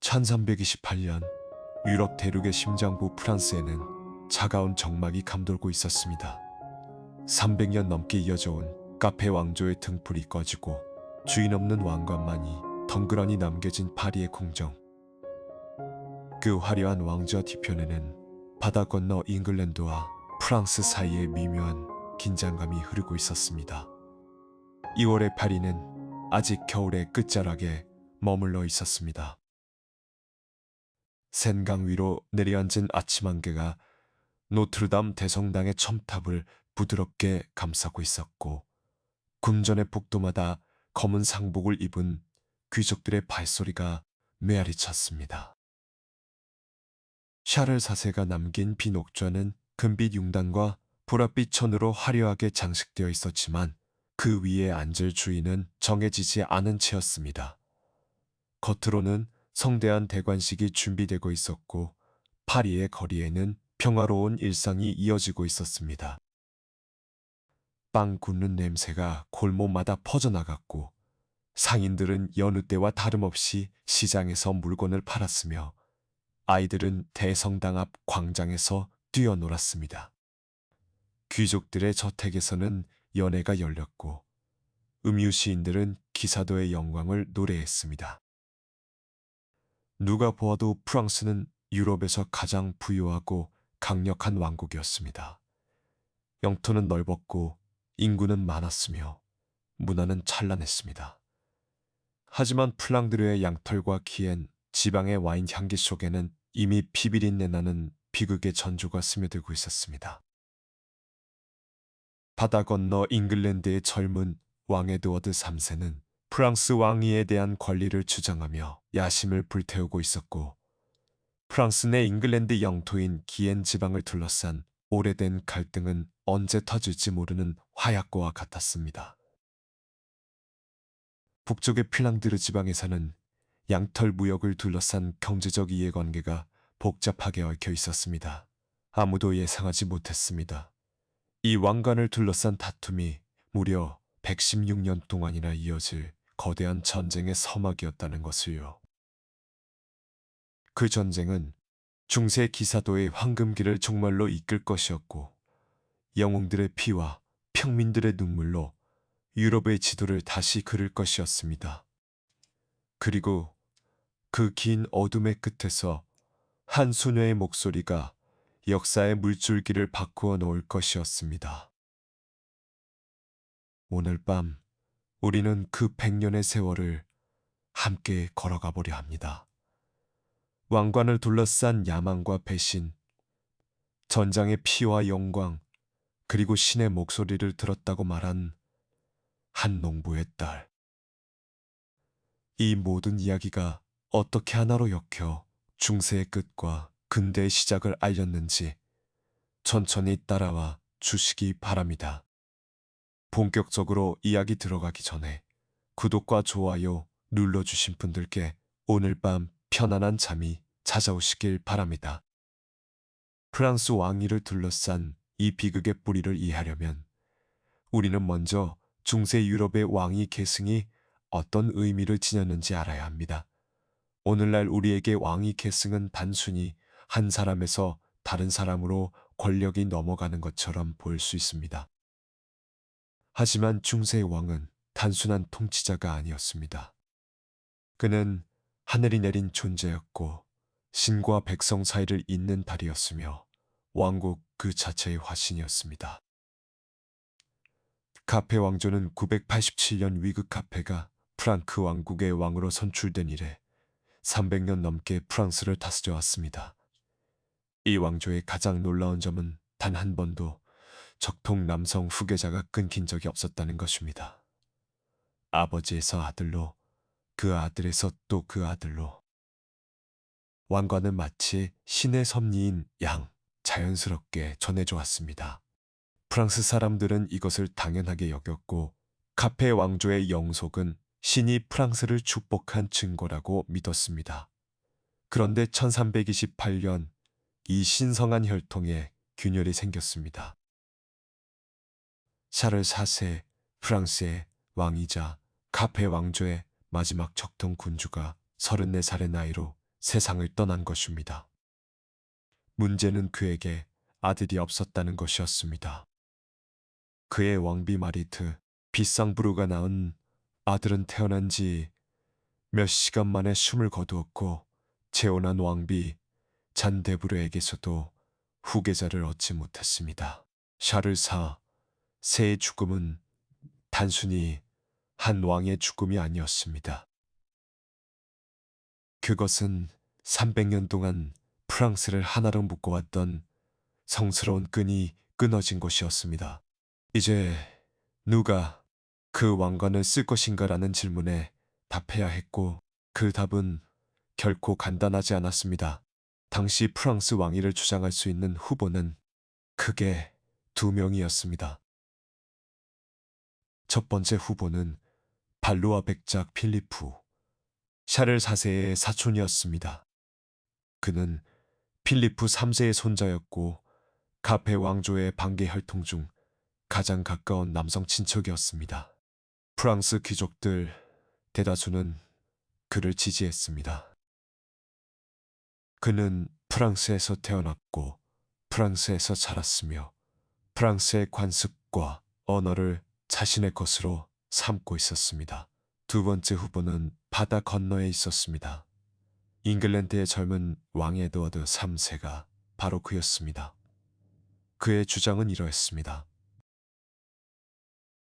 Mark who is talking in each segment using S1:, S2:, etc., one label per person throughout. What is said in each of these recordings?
S1: 1328년 유럽 대륙의 심장부 프랑스에는 차가운 적막이 감돌고 있었습니다. 300년 넘게 이어져 온 카페 왕조의 등불이 꺼지고 주인 없는 왕관만이 덩그러니 남겨진 파리의 궁정. 그 화려한 왕좌 뒤편에는 바다 건너 잉글랜드와 프랑스 사이에 미묘한 긴장감이 흐르고 있었습니다. 2월의 파리는 아직 겨울의 끝자락에 머물러 있었습니다. 센강 위로 내려앉은 아침 안개가 노트르담 대성당의 첨탑을 부드럽게 감싸고 있었고, 궁전의 복도마다 검은 상복을 입은 귀족들의 발소리가 메아리쳤습니다. 샤를 4세가 남긴 빈 옥좌는 금빛 융단과 보랏빛 천으로 화려하게 장식되어 있었지만 그 위에 앉을 주인은 정해지지 않은 채였습니다. 겉으로는 성대한 대관식이 준비되고 있었고 파리의 거리에는 평화로운 일상이 이어지고 있었습니다. 빵 굽는 냄새가 골목마다 퍼져나갔고 상인들은 여느 때와 다름없이 시장에서 물건을 팔았으며 아이들은 대성당 앞 광장에서 뛰어놀았습니다. 귀족들의 저택에서는 연회가 열렸고 음유 시인들은 기사도의 영광을 노래했습니다. 누가 보아도 프랑스는 유럽에서 가장 부유하고 강력한 왕국이었습니다. 영토는 넓었고 인구는 많았으며 문화는 찬란했습니다. 하지만 플랑드르의 양털과 키엔 지방의 와인 향기 속에는 이미 피비린내 나는 비극의 전조가 스며들고 있었습니다. 바다 건너 잉글랜드의 젊은 왕 에드워드 3세는 프랑스 왕위에 대한 권리를 주장하며 야심을 불태우고 있었고, 프랑스 내 잉글랜드 영토인 기엔 지방을 둘러싼 오래된 갈등은 언제 터질지 모르는 화약고와 같았습니다. 북쪽의 필랑드르 지방에서는 양털 무역을 둘러싼 경제적 이해관계가 복잡하게 얽혀 있었습니다. 아무도 예상하지 못했습니다. 이 왕관을 둘러싼 다툼이 무려 116년 동안이나 이어질 거대한 전쟁의 서막이었다는 것을요. 그 전쟁은 중세 기사도의 황금기를 종말로 이끌 것이었고, 영웅들의 피와 평민들의 눈물로 유럽의 지도를 다시 그릴 것이었습니다. 그리고 그 긴 어둠의 끝에서 한 소녀의 목소리가 역사의 물줄기를 바꾸어 놓을 것이었습니다. 오늘 밤 우리는 그 100년의 세월을 함께 걸어가 보려 합니다. 왕관을 둘러싼 야망과 배신, 전장의 피와 영광, 그리고 신의 목소리를 들었다고 말한 한 농부의 딸. 이 모든 이야기가 어떻게 하나로 엮여 중세의 끝과 근대의 시작을 알렸는지 천천히 따라와 주시기 바랍니다. 본격적으로 이야기 들어가기 전에 구독과 좋아요 눌러주신 분들께 오늘 밤 편안한 잠이 찾아오시길 바랍니다. 프랑스 왕위를 둘러싼 이 비극의 뿌리를 이해하려면 우리는 먼저 중세 유럽의 왕위 계승이 어떤 의미를 지녔는지 알아야 합니다. 오늘날 우리에게 왕위 계승은 단순히 한 사람에서 다른 사람으로 권력이 넘어가는 것처럼 보일 수 있습니다. 하지만 중세의 왕은 단순한 통치자가 아니었습니다. 그는 하늘이 내린 존재였고 신과 백성 사이를 잇는 달이었으며 왕국 그 자체의 화신이었습니다. 카페 왕조는 987년 위그 카페가 프랑크 왕국의 왕으로 선출된 이래 300년 넘게 프랑스를 다스려 왔습니다. 이 왕조의 가장 놀라운 점은 단 한 번도 적통 남성 후계자가 끊긴 적이 없었다는 것입니다. 아버지에서 아들로, 그 아들에서 또 그 아들로. 왕관은 마치 신의 섭리인 양, 자연스럽게 전해져 왔습니다. 프랑스 사람들은 이것을 당연하게 여겼고 카페 왕조의 영속은 신이 프랑스를 축복한 증거라고 믿었습니다. 그런데 1328년 이 신성한 혈통에 균열이 생겼습니다. 샤를 4세 프랑스의 왕이자 카페 왕조의 마지막 적통 군주가 34살의 나이로 세상을 떠난 것입니다. 문제는 그에게 아들이 없었다는 것이었습니다. 그의 왕비 마리트 비상브루가 낳은 아들은 태어난 지 몇 시간 만에 숨을 거두었고 재혼한 왕비 잔데브르에게서도 후계자를 얻지 못했습니다. 샤를 4세의 죽음은 단순히 한 왕의 죽음이 아니었습니다. 그것은 300년 동안 프랑스를 하나로 묶어왔던 성스러운 끈이 끊어진 것이었습니다. 이제 누가 그 왕관을 쓸 것인가라는 질문에 답해야 했고 그 답은 결코 간단하지 않았습니다. 당시 프랑스 왕위를 주장할 수 있는 후보는 크게 2명이었습니다. 첫 번째 후보는 발루아 백작 필리프, 샤를 4세의 사촌이었습니다. 그는 필리프 3세의 손자였고 카페 왕조의 반개 혈통 중 가장 가까운 남성 친척이었습니다. 프랑스 귀족들 대다수는 그를 지지했습니다. 그는 프랑스에서 태어났고 프랑스에서 자랐으며 프랑스의 관습과 언어를 자신의 것으로 삼고 있었습니다. 두 번째 후보는 바다 건너에 있었습니다. 잉글랜드의 젊은 왕 에드워드 3세가 바로 그였습니다. 그의 주장은 이러했습니다.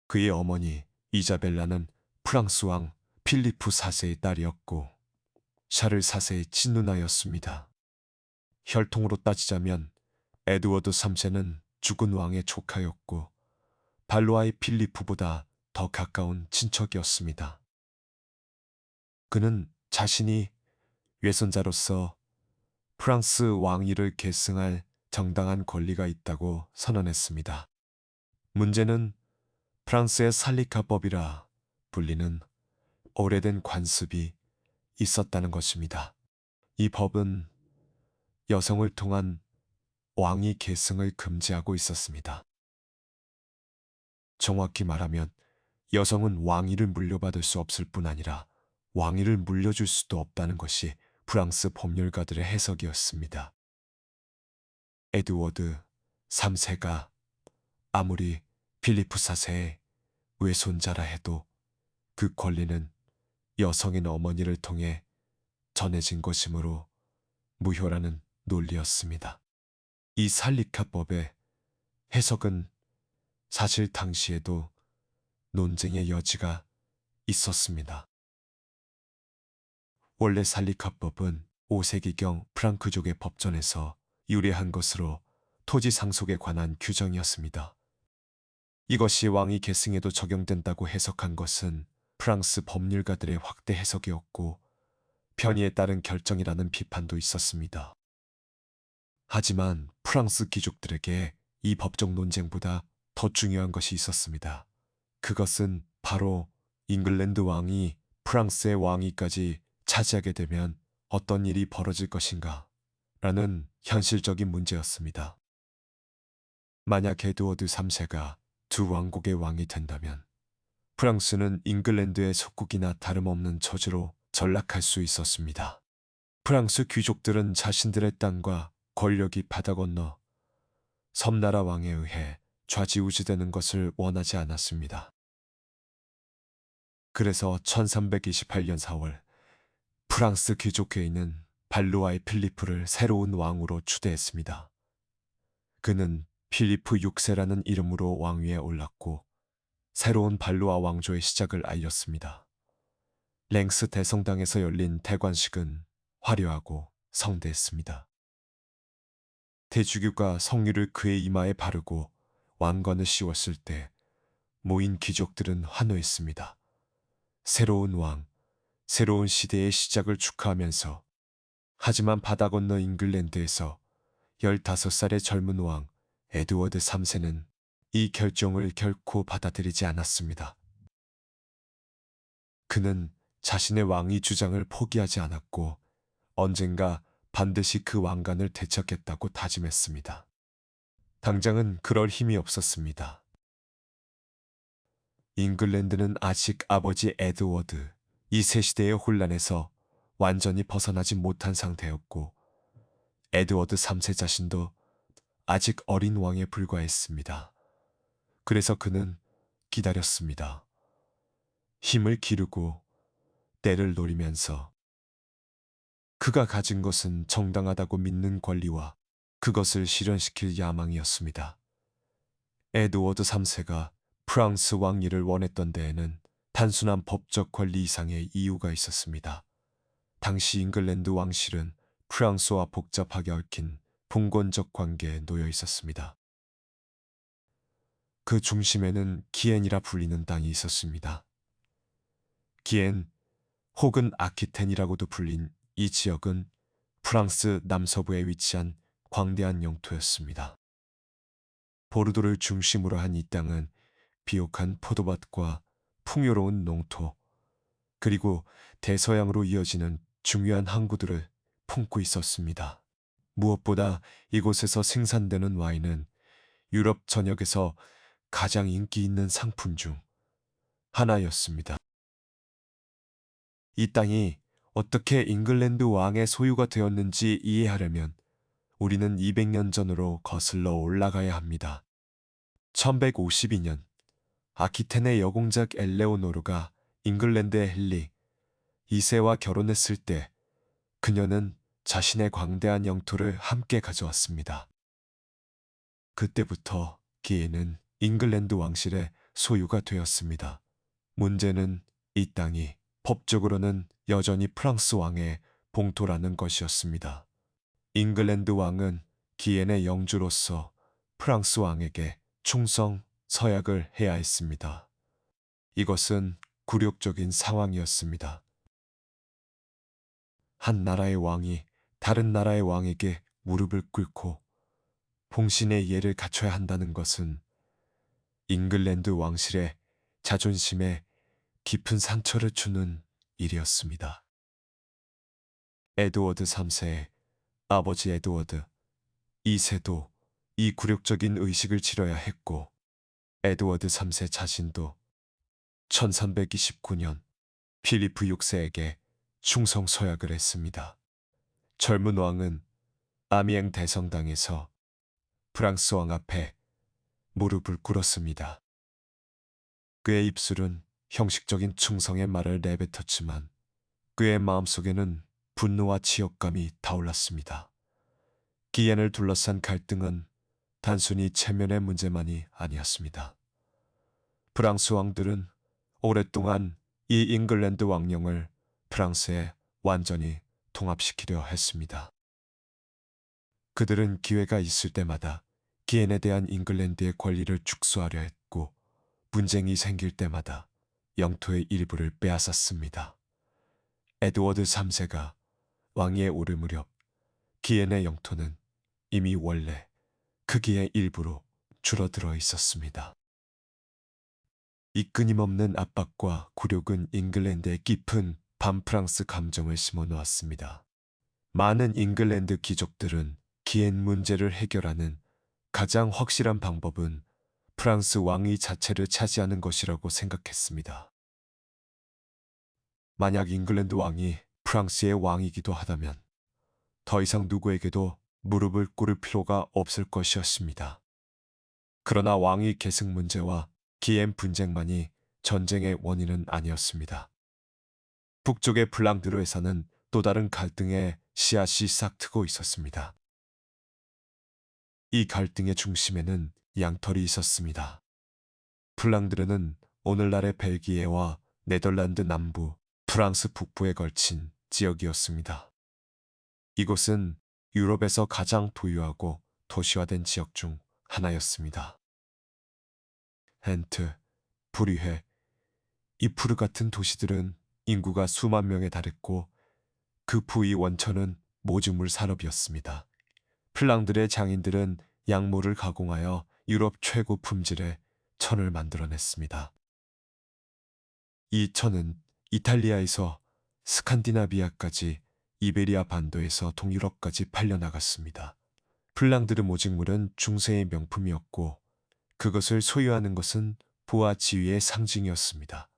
S1: 그의 어머니 이자벨라는 프랑스 왕 필리프 4세의 딸이었고 샤를 4세의 친누나였습니다. 혈통으로 따지자면 에드워드 3세는 죽은 왕의 조카였고 발로아의 필리프보다 더 가까운 친척이었습니다. 그는 자신이 외손자로서 프랑스 왕위를 계승할 정당한 권리가 있다고 선언했습니다. 문제는 프랑스의 살리카법이라 불리는 오래된 관습이 있었다는 것입니다. 이 법은 여성을 통한 왕위 계승을 금지하고 있었습니다. 정확히 말하면 여성은 왕위를 물려받을 수 없을 뿐 아니라 왕위를 물려줄 수도 없다는 것이 프랑스 법률가들의 해석이었습니다. 에드워드 3세가 아무리 필리프 4세의 외손자라 해도 그 권리는 여성인 어머니를 통해 전해진 것이므로 무효라는 논리였습니다. 이 살리카법의 해석은 사실 당시에도 논쟁의 여지가 있었습니다. 원래 살리카법은 5세기경 프랑크족의 법전에서 유래한 것으로 토지 상속에 관한 규정이었습니다. 이것이 왕위 계승에도 적용된다고 해석한 것은 프랑스 법률가들의 확대 해석이었고 편의에 따른 결정이라는 비판도 있었습니다. 하지만 프랑스 귀족들에게 이 법적 논쟁보다 더 중요한 것이 있었습니다. 그것은 바로 잉글랜드 왕이 프랑스의 왕위까지 차지하게 되면 어떤 일이 벌어질 것인가 라는 현실적인 문제였습니다. 만약 에드워드 3세가 두 왕국의 왕이 된다면 프랑스는 잉글랜드의 속국이나 다름없는 처지로 전락할 수 있었습니다. 프랑스 귀족들은 자신들의 땅과 권력이 바다 건너 섬나라 왕에 의해 좌지우지되는 것을 원하지 않았습니다. 그래서 1328년 4월 프랑스 귀족회의는 발루아의 필리프를 새로운 왕으로 추대했습니다. 그는 필리프 6세라는 이름으로 왕위에 올랐고 새로운 발루아 왕조의 시작을 알렸습니다. 랭스 대성당에서 열린 대관식은 화려하고 성대했습니다. 대주교가 성유를 그의 이마에 바르고 왕관을 씌웠을 때 모인 귀족들은 환호했습니다. 새로운 왕, 새로운 시대의 시작을 축하하면서 하지만 바다 건너 잉글랜드에서 15살의 젊은 왕 에드워드 3세는 이 결정을 결코 받아들이지 않았습니다. 그는 자신의 왕위 주장을 포기하지 않았고 언젠가 반드시 그 왕관을 되찾겠다고 다짐했습니다. 당장은 그럴 힘이 없었습니다. 잉글랜드는 아직 아버지 에드워드 2세 시대의 혼란에서 완전히 벗어나지 못한 상태였고 에드워드 3세 자신도 아직 어린 왕에 불과했습니다. 그래서 그는 기다렸습니다. 힘을 기르고 때를 노리면서 그가 가진 것은 정당하다고 믿는 권리와 그것을 실현시킬 야망이었습니다. 에드워드 3세가 프랑스 왕위를 원했던 데에는 단순한 법적 권리 이상의 이유가 있었습니다. 당시 잉글랜드 왕실은 프랑스와 복잡하게 얽힌 봉건적 관계에 놓여 있었습니다. 그 중심에는 기엔이라 불리는 땅이 있었습니다. 기엔 혹은 아키텐이라고도 불린 이 지역은 프랑스 남서부에 위치한 광대한 영토였습니다. 보르도를 중심으로 한 이 땅은 비옥한 포도밭과 풍요로운 농토, 그리고 대서양으로 이어지는 중요한 항구들을 품고 있었습니다. 무엇보다 이곳에서 생산되는 와인은 유럽 전역에서 가장 인기 있는 상품 중 하나였습니다. 이 땅이 어떻게 잉글랜드 왕의 소유가 되었는지 이해하려면 우리는 200년 전으로 거슬러 올라가야 합니다. 1152년 아키텐의 여공작 엘레오노르가 잉글랜드의 헨리 2세와 결혼했을 때 그녀는 자신의 광대한 영토를 함께 가져왔습니다. 그때부터 기에는 잉글랜드 왕실의 소유가 되었습니다. 문제는 이 땅이 법적으로는 여전히 프랑스 왕의 봉토라는 것이었습니다. 잉글랜드 왕은 기엔의 영주로서 프랑스 왕에게 충성, 서약을 해야 했습니다. 이것은 굴욕적인 상황이었습니다. 한 나라의 왕이 다른 나라의 왕에게 무릎을 꿇고 봉신의 예를 갖춰야 한다는 것은 잉글랜드 왕실의 자존심에 깊은 상처를 주는 일이었습니다. 에드워드 3세의 아버지 에드워드 2세도 이 굴욕적인 의식을 치러야 했고 에드워드 3세 자신도 1329년 필리프 6세에게 충성 서약을 했습니다. 젊은 왕은 아미엥 대성당에서 프랑스 왕 앞에 무릎을 꿇었습니다. 그의 입술은 형식적인 충성의 말을 내뱉었지만 그의 마음속에는 분노와 치욕감이 타올랐습니다. 기엔을 둘러싼 갈등은 단순히 체면의 문제만이 아니었습니다. 프랑스 왕들은 오랫동안 이 잉글랜드 왕령을 프랑스에 완전히 통합시키려 했습니다. 그들은 기회가 있을 때마다 기엔에 대한 잉글랜드의 권리를 축소하려 했고 분쟁이 생길 때마다 영토의 일부를 빼앗았습니다. 에드워드 3세가 왕위에 오를 무렵 기엔의 영토는 이미 원래 크기의 일부로 줄어들어 있었습니다. 이 끊임없는 압박과 굴욕은 잉글랜드의 깊은 반프랑스 감정을 심어놓았습니다. 많은 잉글랜드 귀족들은 기엔 문제를 해결하는 가장 확실한 방법은 프랑스 왕위 자체를 차지하는 것이라고 생각했습니다. 만약 잉글랜드 왕이 프랑스의 왕이기도 하다면 더 이상 누구에게도 무릎을 꿇을 필요가 없을 것이었습니다. 그러나 왕위 계승 문제와 기엔 분쟁만이 전쟁의 원인은 아니었습니다. 북쪽의 플랑드르에서는 또 다른 갈등의 씨앗이 싹 트고 있었습니다. 이 갈등의 중심에는 양털이 있었습니다. 플랑드르는 오늘날의 벨기에와 네덜란드 남부, 프랑스 북부에 걸친 지역이었습니다. 이곳은 유럽에서 가장 도유하고 도시화된 지역 중 하나였습니다. 헨트, 브리헤, 이프르 같은 도시들은 인구가 수만 명에 달했고 그 부의 원천은 모주물 산업이었습니다. 플랑드르의 장인들은 약물을 가공하여 유럽 최고 품질의 천을 만들어냈습니다. 이 천은 이탈리아에서 스칸디나비아까지 이베리아 반도에서 동유럽까지 팔려나갔습니다. 플랑드르 모직물은 중세의 명품이었고 그것을 소유하는 것은 부와 지위의 상징이었습니다.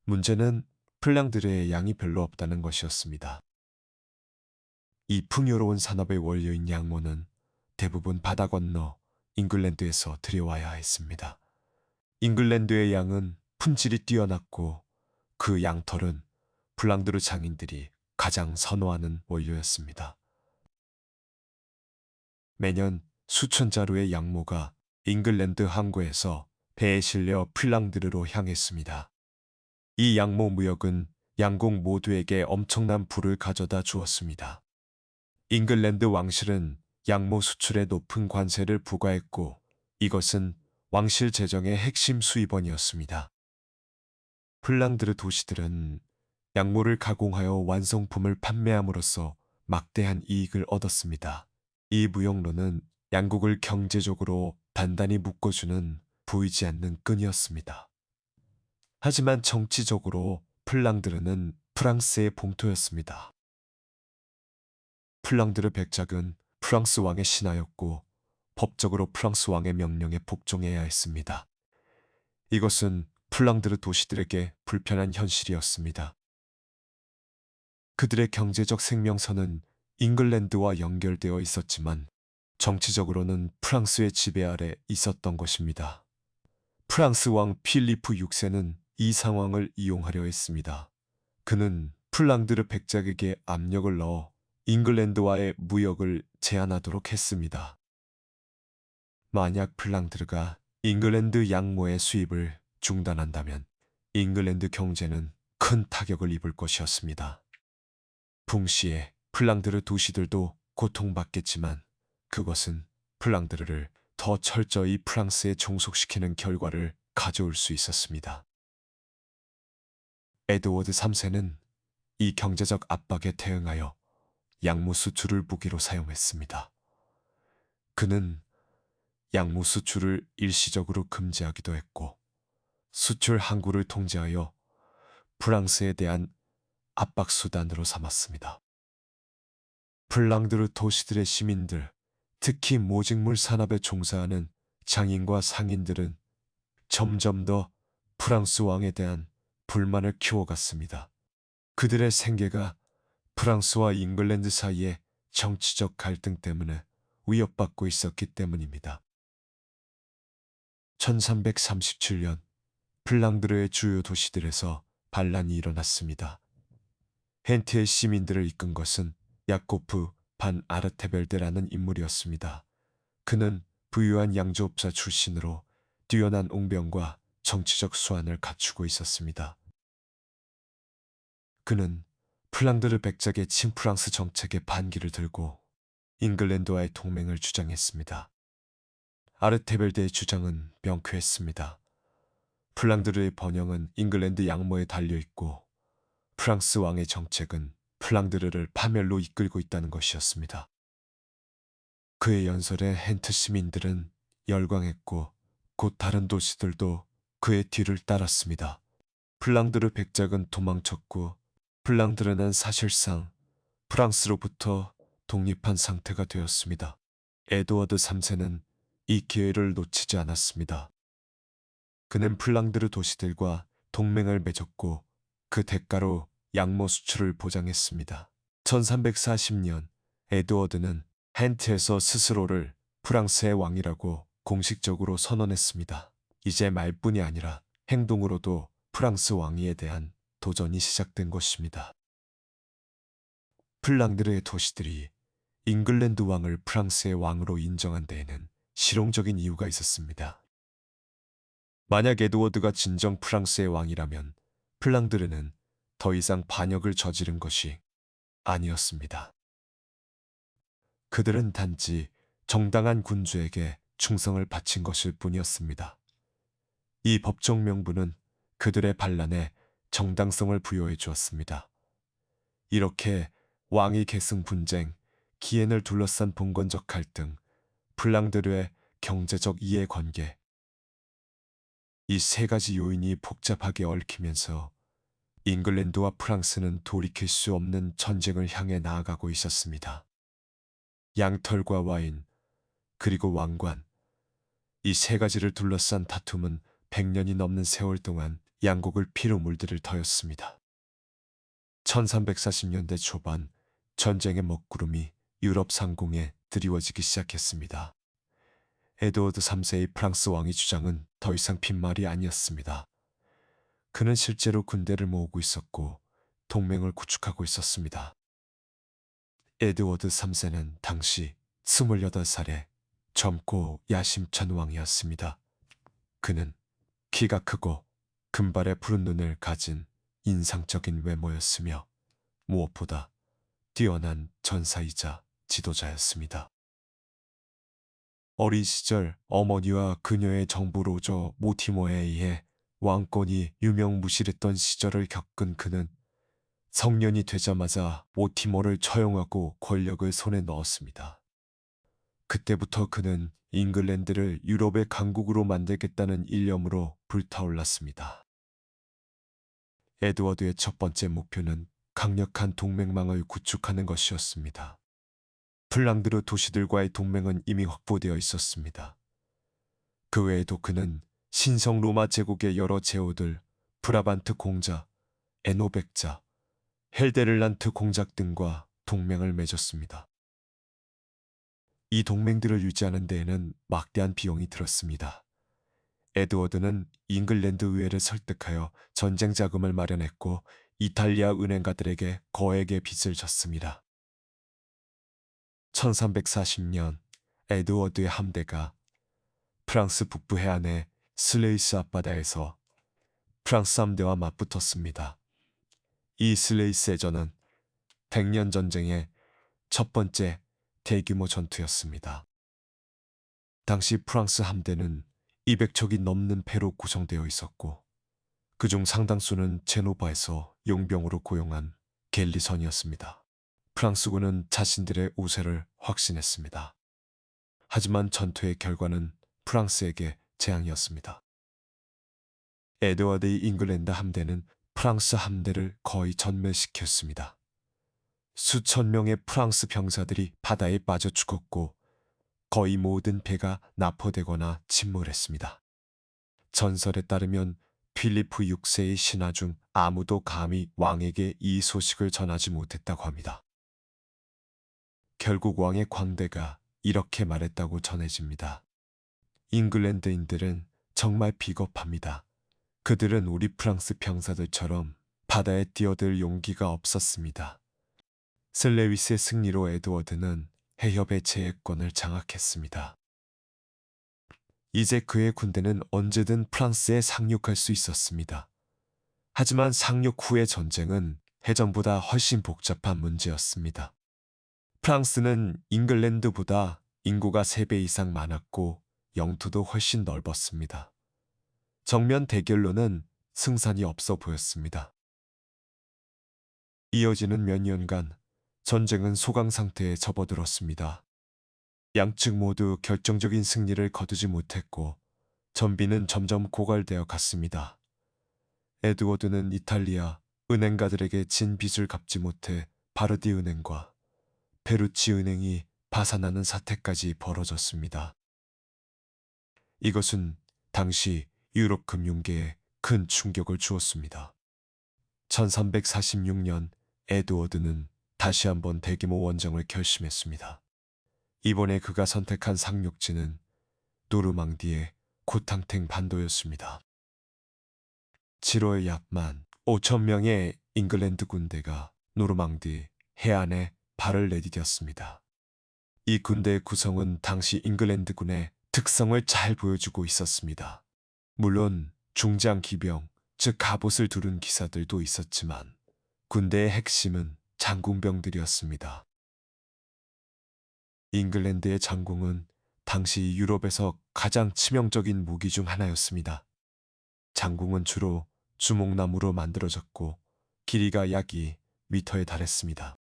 S1: 문제는 플랑드르의 양이 별로 없다는 것이었습니다. 이 풍요로운 산업의 원료인 양모는 대부분 바다 건너 잉글랜드에서 들여와야 했습니다. 잉글랜드의 양은 품질이 뛰어났고 그 양털은 플랑드르 장인들이 가장 선호하는 원료였습니다. 매년 수천 자루의 양모가 잉글랜드 항구에서 배에 실려 플랑드르로 향했습니다. 이 양모 무역은 양국 모두에게 엄청난 부를 가져다 주었습니다. 잉글랜드 왕실은 양모 수출에 높은 관세를 부과했고 이것은 왕실 재정의 핵심 수입원이었습니다. 플랑드르 도시들은 양모를 가공하여 완성품을 판매함으로써 막대한 이익을 얻었습니다. 이 무역로는 양국을 경제적으로 단단히 묶어주는 보이지 않는 끈이었습니다. 하지만 정치적으로 플랑드르는 프랑스의 봉토였습니다. 플랑드르 백작은 프랑스 왕의 신하였고 법적으로 프랑스 왕의 명령에 복종해야 했습니다. 이것은 플랑드르 도시들에게 불편한 현실이었습니다. 그들의 경제적 생명선은 잉글랜드와 연결되어 있었지만 정치적으로는 프랑스의 지배 아래 있었던 것입니다. 프랑스 왕 필리프 6세는 이 상황을 이용하려 했습니다. 그는 플랑드르 백작에게 압력을 넣어 잉글랜드와의 무역을 제한하도록 했습니다. 만약 플랑드르가 잉글랜드 양모의 수입을 중단한다면 잉글랜드 경제는 큰 타격을 입을 것이었습니다. 동시에 플랑드르 도시들도 고통받겠지만 그것은 플랑드르를 더 철저히 프랑스에 종속시키는 결과를 가져올 수 있었습니다. 에드워드 3세는 이 경제적 압박에 대응하여 양모 수출을 무기로 사용했습니다. 그는 양모 수출을 일시적으로 금지하기도 했고 수출 항구를 통제하여 프랑스에 대한 압박 수단으로 삼았습니다. 플랑드르 도시들의 시민들, 특히 모직물 산업에 종사하는 장인과 상인들은 점점 더 프랑스 왕에 대한 불만을 키워갔습니다. 그들의 생계가 프랑스와 잉글랜드 사이의 정치적 갈등 때문에 위협받고 있었기 때문입니다. 1337년 플랑드르의 주요 도시들에서 반란이 일어났습니다. 헨트의 시민들을 이끈 것은 야코프 반 아르테벨데라는 인물이었습니다. 그는 부유한 양조업자 출신으로 뛰어난 옹병과 정치적 수완을 갖추고 있었습니다. 그는 플랑드르 백작의 친프랑스 정책에 반기를 들고 잉글랜드와의 동맹을 주장했습니다. 아르테벨데의 주장은 명쾌했습니다. 플랑드르의 번영은 잉글랜드 양모에 달려있고 프랑스 왕의 정책은 플랑드르를 파멸로 이끌고 있다는 것이었습니다. 그의 연설에 헨트 시민들은 열광했고 곧 다른 도시들도 그의 뒤를 따랐습니다. 플랑드르 백작은 도망쳤고 플랑드르는 사실상 프랑스로부터 독립한 상태가 되었습니다. 에드워드 3세는 이 기회를 놓치지 않았습니다. 그는 플랑드르 도시들과 동맹을 맺었고 그 대가로 양모 수출을 보장했습니다. 1340년 에드워드는 헨트에서 스스로를 프랑스의 왕이라고 공식적으로 선언했습니다. 이제 말뿐이 아니라 행동으로도 프랑스 왕위에 대한 도전이 시작된 것입니다. 플랑드르의 도시들이 잉글랜드 왕을 프랑스의 왕으로 인정한 데에는 실용적인 이유가 있었습니다. 만약 에드워드가 진정 프랑스의 왕이라면 플랑드르는 더 이상 반역을 저지른 것이 아니었습니다. 그들은 단지 정당한 군주에게 충성을 바친 것일 뿐이었습니다. 이 법정 명분은 그들의 반란에 정당성을 부여해 주었습니다. 이렇게 왕위 계승 분쟁, 기엔을 둘러싼 봉건적 갈등, 플랑드르의 경제적 이해관계, 이 세 가지 요인이 복잡하게 얽히면서 잉글랜드와 프랑스는 돌이킬 수 없는 전쟁을 향해 나아가고 있었습니다. 양털과 와인, 그리고 왕관, 이 세 가지를 둘러싼 다툼은 100년이 넘는 세월 동안 양국을 피로 물들일 터였습니다. 1340년대 초반 전쟁의 먹구름이 유럽 상공에 드리워지기 시작했습니다. 에드워드 3세의 프랑스 왕의 주장은 더 이상 빈말이 아니었습니다. 그는 실제로 군대를 모으고 있었고 동맹을 구축하고 있었습니다. 에드워드 3세는 당시 28살의 젊고 야심찬 왕이었습니다. 그는 키가 크고 금발의 푸른 눈을 가진 인상적인 외모였으며 무엇보다 뛰어난 전사이자 지도자였습니다. 어린 시절 어머니와 그녀의 정부 로저 모티머에 의해 왕권이 유명무실했던 시절을 겪은 그는 성년이 되자마자 모티머를 처형하고 권력을 손에 넣었습니다. 그때부터 그는 잉글랜드를 유럽의 강국으로 만들겠다는 일념으로 불타올랐습니다. 에드워드의 첫 번째 목표는 강력한 동맹망을 구축하는 것이었습니다. 플랑드르 도시들과의 동맹은 이미 확보되어 있었습니다. 그 외에도 그는 신성 로마 제국의 여러 제후들, 브라반트 공자, 에노백자, 헬데를란트 공작 등과 동맹을 맺었습니다. 이 동맹들을 유지하는 데에는 막대한 비용이 들었습니다. 에드워드는 잉글랜드 의회를 설득하여 전쟁 자금을 마련했고 이탈리아 은행가들에게 거액의 빚을 졌습니다. 1340년 에드워드의 함대가 프랑스 북부 해안의 슬레이스 앞바다에서 프랑스 함대와 맞붙었습니다. 이 슬레이스 해전은 100년 전쟁의 첫 번째 대규모 전투였습니다. 당시 프랑스 함대는 200척이 넘는 배로 구성되어 있었고 그중 상당수는 제노바에서 용병으로 고용한 갤리선이었습니다. 프랑스군은 자신들의 우세를 확신했습니다. 하지만 전투의 결과는 프랑스에게 재앙이었습니다. 에드워드의 잉글랜드 함대는 프랑스 함대를 거의 전멸시켰습니다. 수천 명의 프랑스 병사들이 바다에 빠져 죽었고 거의 모든 배가 납포되거나 침몰했습니다. 전설에 따르면 필리프 6세의 신하 중 아무도 감히 왕에게 이 소식을 전하지 못했다고 합니다. 결국 왕의 광대가 이렇게 말했다고 전해집니다. 잉글랜드인들은 정말 비겁합니다. 그들은 우리 프랑스 병사들처럼 바다에 뛰어들 용기가 없었습니다. 슬레위스의 승리로 에드워드는 해협의 제해권을 장악했습니다. 이제 그의 군대는 언제든 프랑스에 상륙할 수 있었습니다. 하지만 상륙 후의 전쟁은 해전보다 훨씬 복잡한 문제였습니다. 프랑스는 잉글랜드보다 인구가 3배 이상 많았고 영토도 훨씬 넓었습니다. 정면 대결로는 승산이 없어 보였습니다. 이어지는 몇 년간 전쟁은 소강 상태에 접어들었습니다. 양측 모두 결정적인 승리를 거두지 못했고 전비는 점점 고갈되어 갔습니다. 에드워드는 이탈리아 은행가들에게 진 빚을 갚지 못해 바르디 은행과 베루치 은행이 파산하는 사태까지 벌어졌습니다. 이것은 당시 유럽 금융계에 큰 충격을 주었습니다. 1346년 에드워드는 다시 한번 대규모 원정을 결심했습니다. 이번에 그가 선택한 상륙지는 노르망디의 코탕탱 반도였습니다. 7월 약 15,000명의 잉글랜드 군대가 노르망디 해안에 발을 내디뎠습니다. 이 군대의 구성은 당시 잉글랜드군의 특성을 잘 보여주고 있었습니다. 물론 중장 기병, 즉 갑옷을 두른 기사들도 있었지만 군대의 핵심은 장군병들이었습니다. 잉글랜드의 장궁은 당시 유럽에서 가장 치명적인 무기 중 하나였습니다. 장궁은 주로 주목나무로 만들어졌고 길이가 약 2미터에 달했습니다.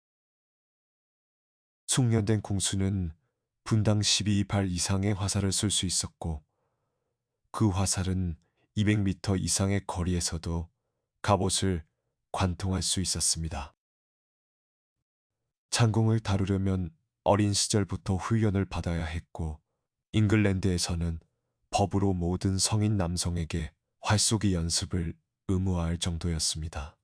S1: 숙련된 궁수는 분당 12발 이상의 화살을 쏠 수 있었고 그 화살은 200m 이상의 거리에서도 갑옷을 관통할 수 있었습니다. 장궁을 다루려면 어린 시절부터 훈련을 받아야 했고 잉글랜드에서는 법으로 모든 성인 남성에게 활쏘기 연습을 의무화할 정도였습니다.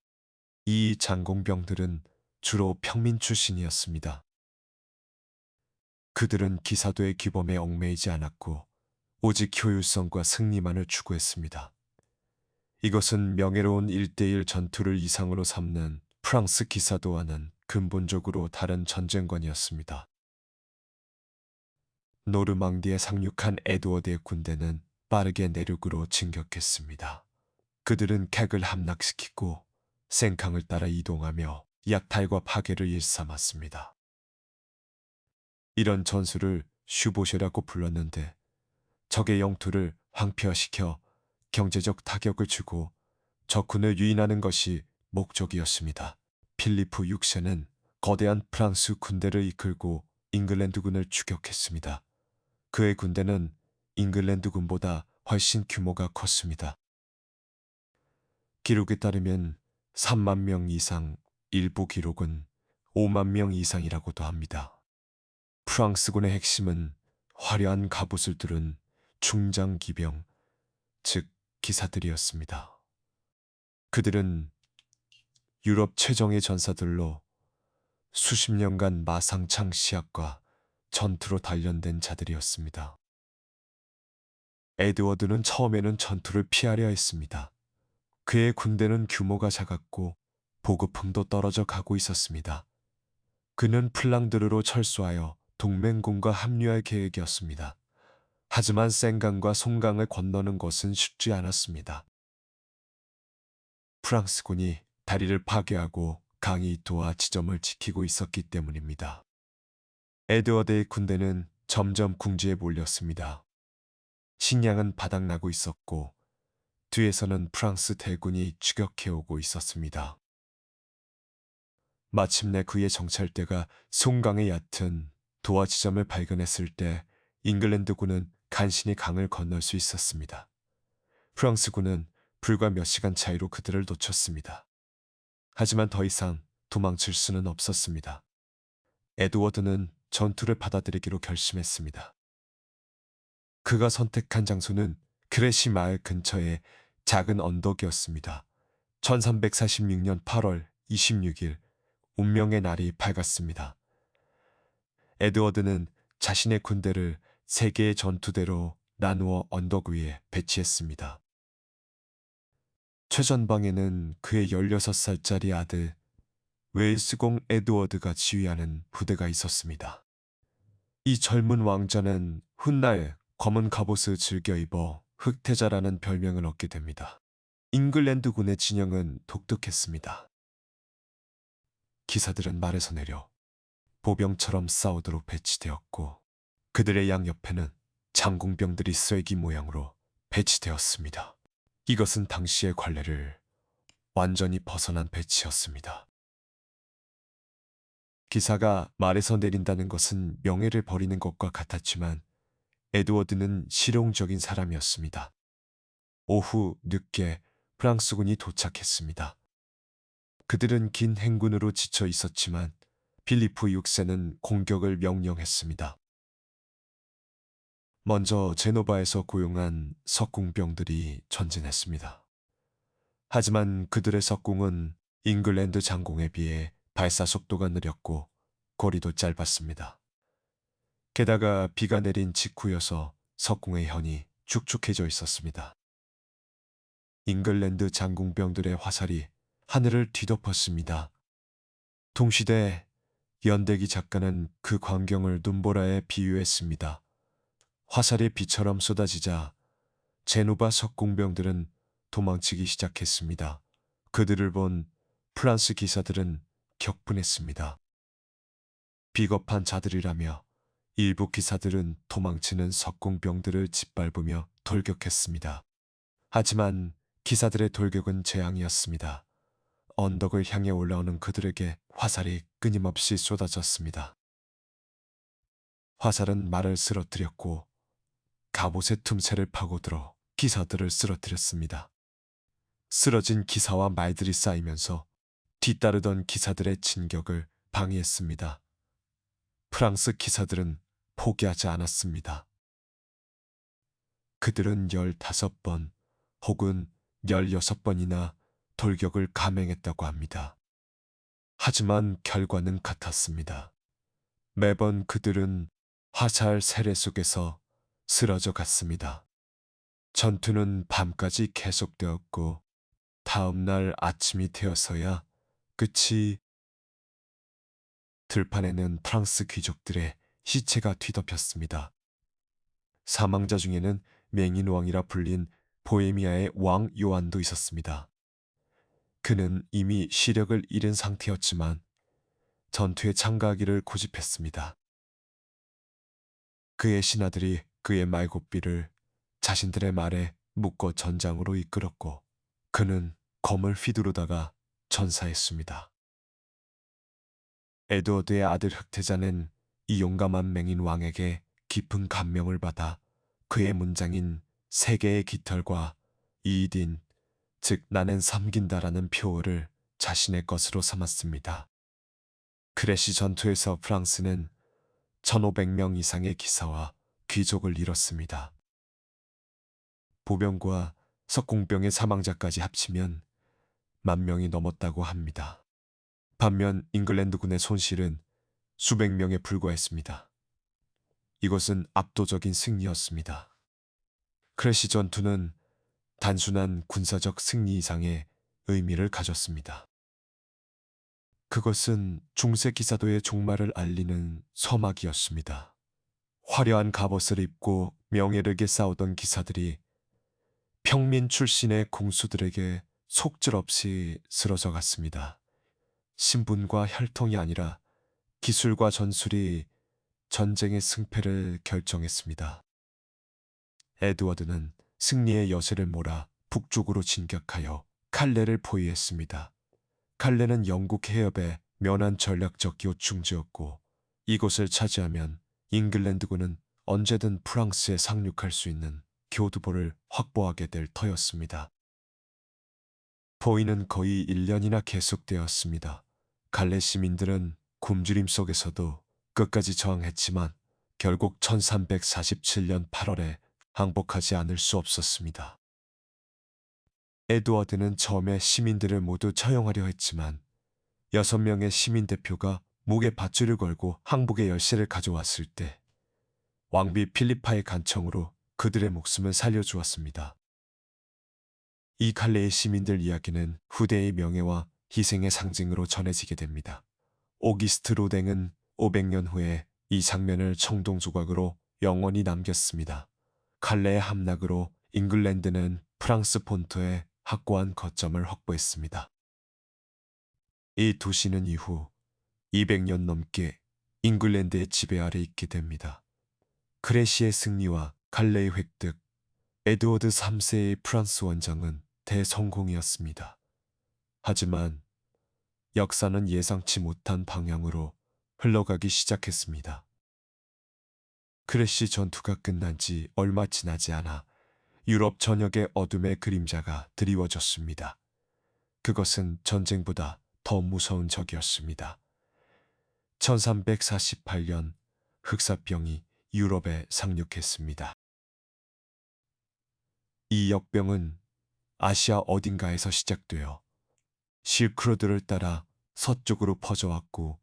S1: 이 장공병들은 주로 평민 출신이었습니다. 그들은 기사도의 규범에 얽매이지 않았고 오직 효율성과 승리만을 추구했습니다. 이것은 명예로운 1대1 전투를 이상으로 삼는 프랑스 기사도와는 근본적으로 다른 전쟁관이었습니다. 노르망디에 상륙한 에드워드의 군대는 빠르게 내륙으로 진격했습니다. 그들은 객을 함락시키고 생강을 따라 이동하며 약탈과 파괴를 일삼았습니다. 이런 전술을 슈보쉐라고 불렀는데 적의 영토를 황폐화시켜 경제적 타격을 주고 적군을 유인하는 것이 목적이었습니다. 필리프 6세는 거대한 프랑스 군대를 이끌고 잉글랜드군을 추격했습니다. 그의 군대는 잉글랜드군보다 훨씬 규모가 컸습니다. 기록에 따르면 3만 명 이상, 일부 기록은 5만 명 이상이라고도 합니다. 프랑스군의 핵심은 화려한 갑옷을 두른 중장기병, 즉 기사들이었습니다. 그들은 유럽 최정예 전사들로 수십 년간 마상창 시합과 전투로 단련된 자들이었습니다. 에드워드는 처음에는 전투를 피하려 했습니다. 그의 군대는 규모가 작았고 보급품도 떨어져 가고 있었습니다. 그는 플랑드르로 철수하여 동맹군과 합류할 계획이었습니다. 하지만 생강과 송강을 건너는 것은 쉽지 않았습니다. 프랑스군이 다리를 파괴하고 강이 도하 지점을 지키고 있었기 때문입니다. 에드워드의 군대는 점점 궁지에 몰렸습니다. 식량은 바닥나고 있었고 뒤에서는 프랑스 대군이 추격해오고 있었습니다. 마침내 그의 정찰대가 송강의 얕은 도하 지점을 발견했을 때 잉글랜드군은 간신히 강을 건널 수 있었습니다. 프랑스군은 불과 몇 시간 차이로 그들을 놓쳤습니다. 하지만 더 이상 도망칠 수는 없었습니다. 에드워드는 전투를 받아들이기로 결심했습니다. 그가 선택한 장소는 크레시 마을 근처의 작은 언덕이었습니다. 1346년 8월 26일 운명의 날이 밝았습니다. 에드워드는 자신의 군대를 세 개의 전투대로 나누어 언덕 위에 배치했습니다. 최전방에는 그의 16살짜리 아들 웨일스공 에드워드가 지휘하는 부대가 있었습니다. 이 젊은 왕자는 훗날 검은 갑옷을 즐겨 입어 흑태자라는 별명을 얻게 됩니다. 잉글랜드군의 진영은 독특했습니다. 기사들은 말에서 내려 보병처럼 싸우도록 배치되었고 그들의 양옆에는 장궁병들이 쐐기 모양으로 배치되었습니다. 이것은 당시의 관례를 완전히 벗어난 배치였습니다. 기사가 말에서 내린다는 것은 명예를 버리는 것과 같았지만 에드워드는 실용적인 사람이었습니다. 오후 늦게 프랑스군이 도착했습니다. 그들은 긴 행군으로 지쳐 있었지만 필리프 6세는 공격을 명령했습니다. 먼저 제노바에서 고용한 석궁병들이 전진했습니다. 하지만 그들의 석궁은 잉글랜드 장공에 비해 발사 속도가 느렸고 거리도 짧았습니다. 게다가 비가 내린 직후여서 석궁의 현이 축축해져 있었습니다. 잉글랜드 장궁병들의 화살이 하늘을 뒤덮었습니다. 동시대 연대기 작가는 그 광경을 눈보라에 비유했습니다. 화살이 비처럼 쏟아지자 제노바 석궁병들은 도망치기 시작했습니다. 그들을 본 프랑스 기사들은 격분했습니다. 비겁한 자들이라며 일부 기사들은 도망치는 석궁병들을 짓밟으며 돌격했습니다. 하지만 기사들의 돌격은 재앙이었습니다. 언덕을 향해 올라오는 그들에게 화살이 끊임없이 쏟아졌습니다. 화살은 말을 쓰러뜨렸고 갑옷의 틈새를 파고들어 기사들을 쓰러뜨렸습니다. 쓰러진 기사와 말들이 쌓이면서 뒤따르던 기사들의 진격을 방해했습니다. 프랑스 기사들은 포기하지 않았습니다. 그들은 15번 혹은 16번이나 돌격을 감행했다고 합니다. 하지만 결과는 같았습니다. 매번 그들은 화살 세례 속에서 쓰러져 갔습니다. 전투는 밤까지 계속되었고 다음 날 아침이 되어서야 끝이. 들판에는 프랑스 귀족들의 시체가 뒤덮였습니다. 사망자 중에는 맹인왕이라 불린 보헤미아의 왕 요한도 있었습니다. 그는 이미 시력을 잃은 상태였지만 전투에 참가하기를 고집했습니다. 그의 신하들이 그의 말고삐를 자신들의 말에 묶어 전장으로 이끌었고 그는 검을 휘두르다가 전사했습니다. 에드워드의 아들 흑태자는 이 용감한 맹인 왕에게 깊은 감명을 받아 그의 문장인 세 개의 깃털과 이딘, 즉 나는 섬긴다라는 표어를 자신의 것으로 삼았습니다. 크레시 전투에서 프랑스는 1500명 이상의 기사와 귀족을 잃었습니다. 보병과 석공병의 사망자까지 합치면 10,000명이 넘었다고 합니다. 반면 잉글랜드군의 손실은 수백 명에 불과했습니다. 이것은 압도적인 승리였습니다. 크레시 전투는 단순한 군사적 승리 이상의 의미를 가졌습니다. 그것은 중세 기사도의 종말을 알리는 서막이었습니다. 화려한 갑옷을 입고 명예르게 싸우던 기사들이 평민 출신의 공수들에게 속절없이 쓰러져 갔습니다. 신분과 혈통이 아니라 기술과 전술이 전쟁의 승패를 결정했습니다. 에드워드는 승리의 여세를 몰아 북쪽으로 진격하여 칼레를 포위했습니다. 칼레는 영국 해협의 면한 전략적 요충지였고 이곳을 차지하면 잉글랜드군은 언제든 프랑스에 상륙할 수 있는 교두보를 확보하게 될 터였습니다. 포위는 거의 1년이나 계속되었습니다. 갈레 시민들은 굶주림 속에서도 끝까지 저항했지만 결국 1347년 8월에 항복하지 않을 수 없었습니다. 에드워드는 처음에 시민들을 모두 처형하려 했지만 6명의 시민 대표가 목에 밧줄을 걸고 항복의 열쇠를 가져왔을 때 왕비 필리파의 간청으로 그들의 목숨을 살려주었습니다. 이 갈레의 시민들 이야기는 후대의 명예와 희생의 상징으로 전해지게 됩니다. 오기스트 로댕은 500년 후에 이 장면을 청동 조각으로 영원히 남겼습니다. 갈레의 함락으로 잉글랜드는 프랑스 본토에 확고한 거점을 확보했습니다. 이 도시는 이후 200년 넘게 잉글랜드의 지배 아래 있게 됩니다. 크레시의 승리와 갈레의 획득, 에드워드 3세의 프랑스 원정은 대성공이었습니다. 하지만 역사는 예상치 못한 방향으로 흘러가기 시작했습니다. 크레시 전투가 끝난 지 얼마 지나지 않아 유럽 전역의 어둠의 그림자가 드리워졌습니다. 그것은 전쟁보다 더 무서운 적이었습니다. 1348년 흑사병이 유럽에 상륙했습니다. 이 역병은 아시아 어딘가에서 시작되어 실크로드를 따라 서쪽으로 퍼져왔고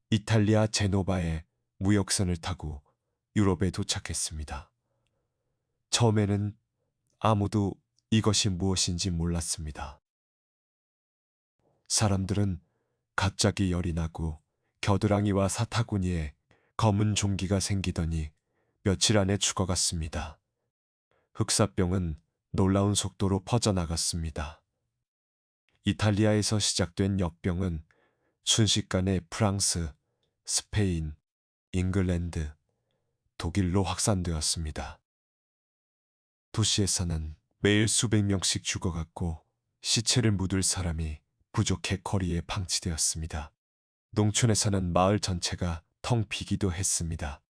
S1: 이탈리아 제노바의 무역선을 타고 유럽에 도착했습니다. 처음에는 아무도 이것이 무엇인지 몰랐습니다. 사람들은 갑자기 열이 나고 겨드랑이와 사타구니에 검은 종기가 생기더니 며칠 안에 죽어갔습니다. 흑사병은 놀라운 속도로 퍼져나갔습니다. 이탈리아에서 시작된 역병은 순식간에 프랑스, 스페인, 잉글랜드, 독일로 확산되었습니다. 도시에서는 매일 수백 명씩 죽어갔고 시체를 묻을 사람이 부족해 거리에 방치되었습니다. 농촌에서는 마을 전체가 텅 비기도 했습니다.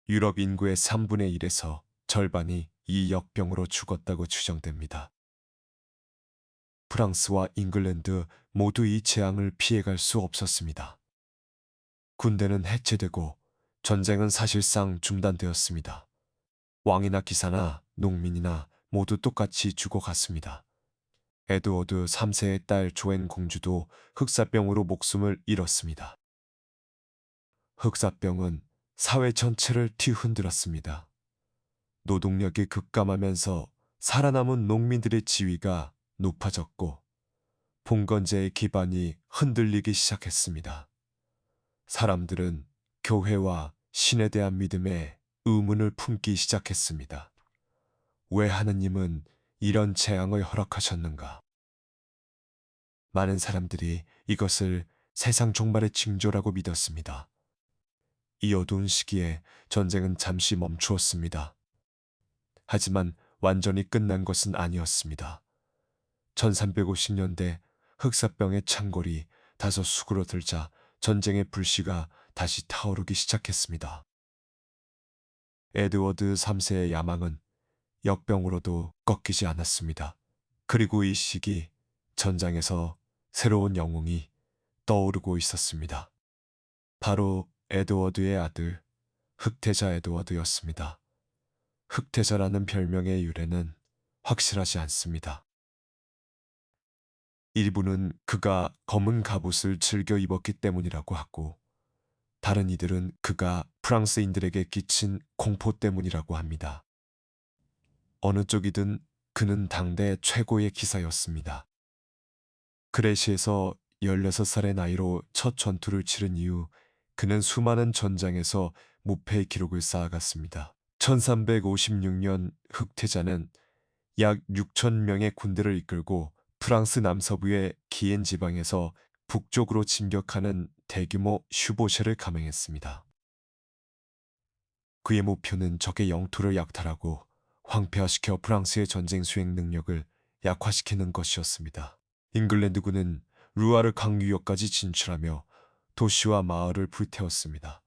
S1: 유럽 인구의 3분의 1에서 절반이 이 역병으로 죽었다고 추정됩니다. 프랑스와 잉글랜드 모두 이 재앙을 피해갈 수 없었습니다. 군대는 해체되고 전쟁은 사실상 중단되었습니다. 왕이나 기사나 농민이나 모두 똑같이 죽어갔습니다. 에드워드 3세의 딸 조앤 공주도 흑사병으로 목숨을 잃었습니다. 흑사병은 사회 전체를 뒤흔들었습니다. 노동력이 급감하면서 살아남은 농민들의 지위가 높아졌고 봉건제의 기반이 흔들리기 시작했습니다. 사람들은 교회와 신에 대한 믿음에 의문을 품기 시작했습니다. 왜 하느님은 이런 재앙을 허락하셨는가? 많은 사람들이 이것을 세상 종말의 징조라고 믿었습니다. 이 어두운 시기에 전쟁은 잠시 멈추었습니다. 하지만 완전히 끝난 것은 아니었습니다. 1350년대 흑사병의 창궐이 다소 수그러들자 전쟁의 불씨가 다시 타오르기 시작했습니다. 에드워드 3세의 야망은 역병으로도 꺾이지 않았습니다. 그리고 이 시기 전장에서 새로운 영웅이 떠오르고 있었습니다. 바로 에드워드의 아들 흑태자 에드워드였습니다. 흑태자라는 별명의 유래는 확실하지 않습니다. 일부는 그가 검은 갑옷을 즐겨 입었기 때문이라고 하고 다른 이들은 그가 프랑스인들에게 끼친 공포 때문이라고 합니다. 어느 쪽이든 그는 당대 최고의 기사였습니다. 크레시에서 16살의 나이로 첫 전투를 치른 이후 그는 수많은 전장에서 무패의 기록을 쌓아갔습니다. 1356년 흑태자는 약 6천 명의 군대를 이끌고 프랑스 남서부의 기엔 지방에서 북쪽으로 진격하는 대규모 슈보셰를 감행했습니다. 그의 목표는 적의 영토를 약탈하고 황폐화시켜 프랑스의 전쟁 수행 능력을 약화시키는 것이었습니다. 잉글랜드군은 루아르 강유역까지 진출하며 도시와 마을을 불태웠습니다.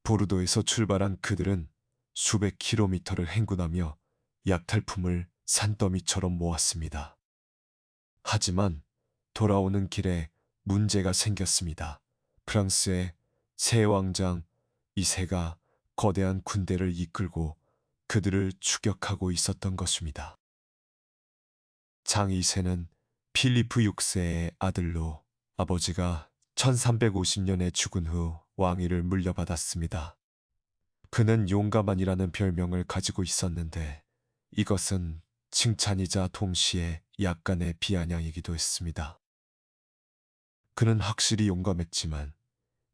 S1: 보르도에서 출발한 그들은 수백 킬로미터를 행군하며 약탈품을 산더미처럼 모았습니다. 하지만 돌아오는 길에 문제가 생겼습니다. 프랑스의 새 왕장 이세가 거대한 군대를 이끌고 그들을 추격하고 있었던 것입니다. 장 이세는 필리프 6세의 아들로 아버지가 1350년에 죽은 후 왕위를 물려받았습니다. 그는 용감한이라는 별명을 가지고 있었는데 이것은 칭찬이자 동시에 약간의 비아냥이기도 했습니다. 그는 확실히 용감했지만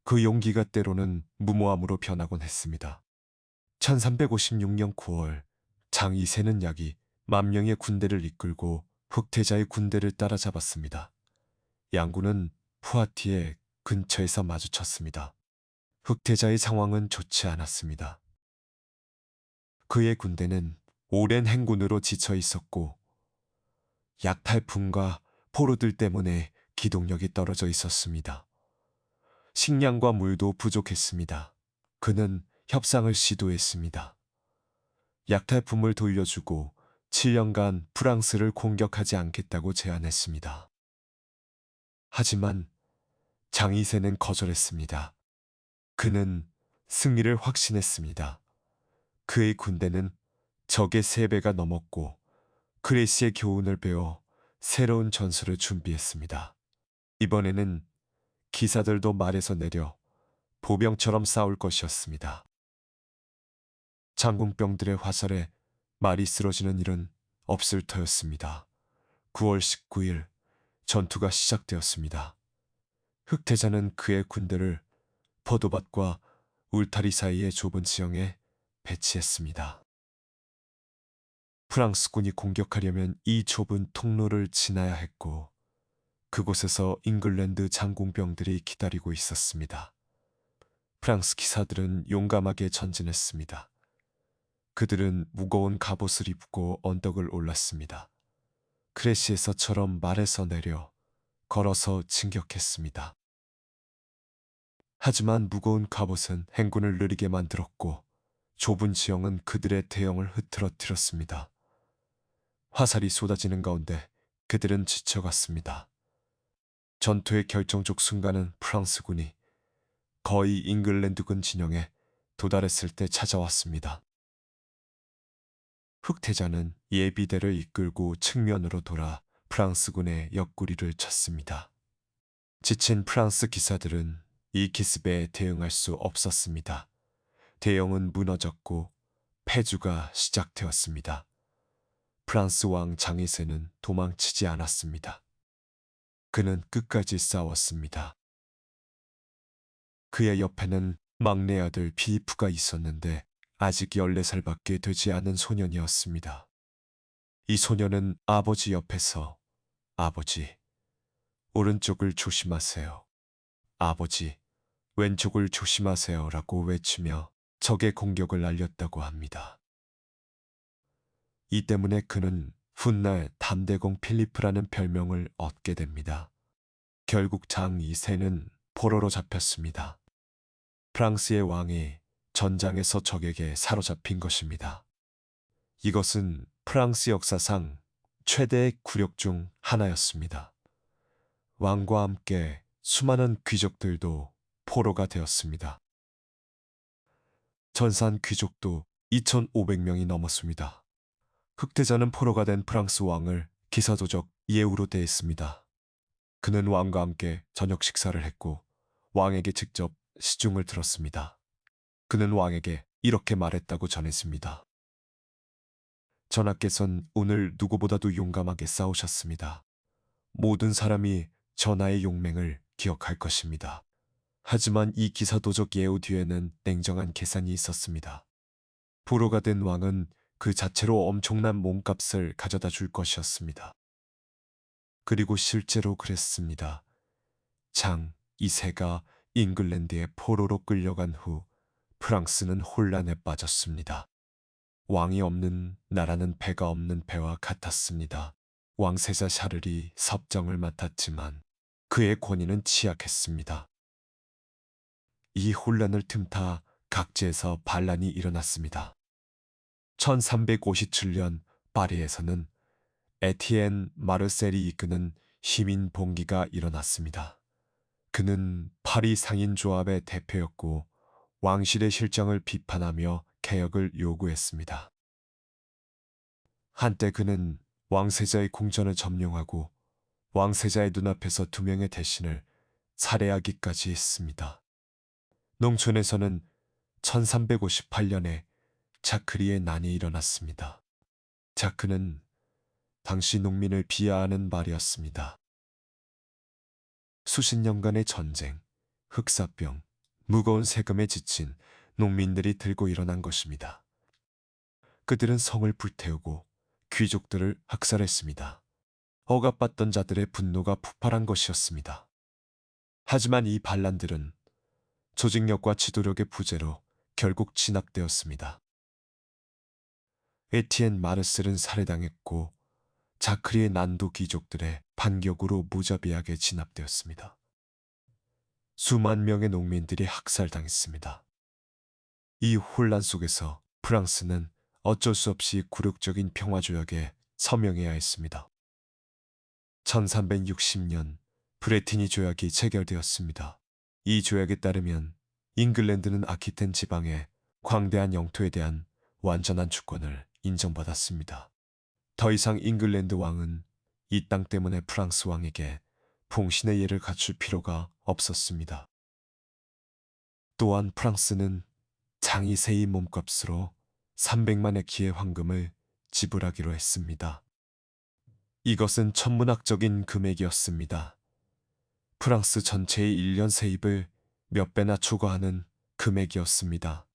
S1: 그 용기가 때로는 무모함으로 변하곤 했습니다. 1356년 9월 장 이세는 약 10,000명의 군대를 이끌고 흑태자의 군대를 따라잡았습니다. 양군은 푸아티에 근처에서 마주쳤습니다. 흑태자의 상황은 좋지 않았습니다. 그의 군대는 오랜 행군으로 지쳐 있었고 약탈품과 포로들 때문에 기동력이 떨어져 있었습니다. 식량과 물도 부족했습니다. 그는 협상을 시도했습니다. 약탈품을 돌려주고 7년간 프랑스를 공격하지 않겠다고 제안했습니다. 하지만 장이세는 거절했습니다. 그는 승리를 확신했습니다. 그의 군대는 적의 3배가 넘었고 크레시의 교훈을 배워 새로운 전술을 준비했습니다. 이번에는 기사들도 말에서 내려 보병처럼 싸울 것이었습니다. 장군병들의 화살에 말이 쓰러지는 일은 없을 터였습니다. 9월 19일 전투가 시작되었습니다. 흑태자는 그의 군대를 포도밭과 울타리 사이의 좁은 지형에 배치했습니다. 프랑스군이 공격하려면 이 좁은 통로를 지나야 했고 그곳에서 잉글랜드 장군병들이 기다리고 있었습니다. 프랑스 기사들은 용감하게 전진했습니다. 그들은 무거운 갑옷을 입고 언덕을 올랐습니다. 크레시에서처럼 말에서 내려 걸어서 진격했습니다. 하지만 무거운 갑옷은 행군을 느리게 만들었고 좁은 지형은 그들의 대형을 흐트러뜨렸습니다. 화살이 쏟아지는 가운데 그들은 지쳐갔습니다. 전투의 결정적 순간은 프랑스군이 거의 잉글랜드군 진영에 도달했을 때 찾아왔습니다. 흑태자는 예비대를 이끌고 측면으로 돌아 프랑스군의 옆구리를 쳤습니다. 지친 프랑스 기사들은 이 기습에 대응할 수 없었습니다. 대영은 무너졌고 패주가 시작되었습니다. 프랑스 왕 장이세는 도망치지 않았습니다. 그는 끝까지 싸웠습니다. 그의 옆에는 막내 아들 비이프가 있었는데 아직 14살밖에 되지 않은 소년이었습니다. 이 소년은 아버지 옆에서 아버지, 오른쪽을 조심하세요. 아버지, 왼쪽을 조심하세요 라고 외치며 적의 공격을 알렸다고 합니다. 이 때문에 그는 훗날 담대공 필리프라는 별명을 얻게 됩니다. 결국 장 2세는 포로로 잡혔습니다. 프랑스의 왕이 전장에서 적에게 사로잡힌 것입니다. 이것은 프랑스 역사상 최대의 굴욕 중 하나였습니다. 왕과 함께 수많은 귀족들도 포로가 되었습니다. 전사한 귀족도 2,500명이 넘었습니다. 흑태자는 포로가 된 프랑스 왕을 기사도적 예우로 대했습니다. 그는 왕과 함께 저녁 식사를 했고 왕에게 직접 시중을 들었습니다. 그는 왕에게 이렇게 말했다고 전했습니다. 전하께선 오늘 누구보다도 용감하게 싸우셨습니다. 모든 사람이 전하의 용맹을 기억할 것입니다. 하지만 이 기사도적 예우 뒤에는 냉정한 계산이 있었습니다. 포로가 된 왕은 그 자체로 엄청난 몸값을 가져다 줄 것이었습니다. 그리고 실제로 그랬습니다. 장 2세가 잉글랜드의 포로로 끌려간 후 프랑스는 혼란에 빠졌습니다. 왕이 없는 나라는 배가 없는 배와 같았습니다. 왕세자 샤를이 섭정을 맡았지만 그의 권위는 취약했습니다. 이 혼란을 틈타 각지에서 반란이 일어났습니다. 1357년 파리에서는 에티엔 마르셀이 이끄는 시민 봉기가 일어났습니다. 그는 파리 상인조합의 대표였고 왕실의 실정을 비판하며 개혁을 요구했습니다. 한때 그는 왕세자의 궁전을 점령하고 왕세자의 눈앞에서 2명의 대신을 살해하기까지 했습니다. 농촌에서는 1358년에 자크리의 난이 일어났습니다. 자크는 당시 농민을 비하하는 말이었습니다. 수십 년간의 전쟁, 흑사병, 무거운 세금에 지친 농민들이 들고 일어난 것입니다. 그들은 성을 불태우고 귀족들을 학살했습니다. 억압받던 자들의 분노가 폭발한 것이었습니다. 하지만 이 반란들은 조직력과 지도력의 부재로 결국 진압되었습니다. 에티엔 마르셀은 살해당했고 자크리의 난도 귀족들의 반격으로 무자비하게 진압되었습니다. 수만 명의 농민들이 학살당했습니다. 이 혼란 속에서 프랑스는 어쩔 수 없이 굴욕적인 평화조약에 서명해야 했습니다. 1360년 브레티니 조약이 체결되었습니다. 이 조약에 따르면 잉글랜드는 아키텐 지방의 광대한 영토에 대한 완전한 주권을 인정받았습니다. 더 이상 잉글랜드 왕은 이 땅 때문에 프랑스 왕에게 봉신의 예를 갖출 필요가 없었습니다. 또한 프랑스는 장 2세의 몸값으로 300만의 기의 황금을 지불하기로 했습니다. 이것은 천문학적인 금액이었습니다. 프랑스 전체의 1년 세입을 몇 배나 초과하는 금액이었습니다.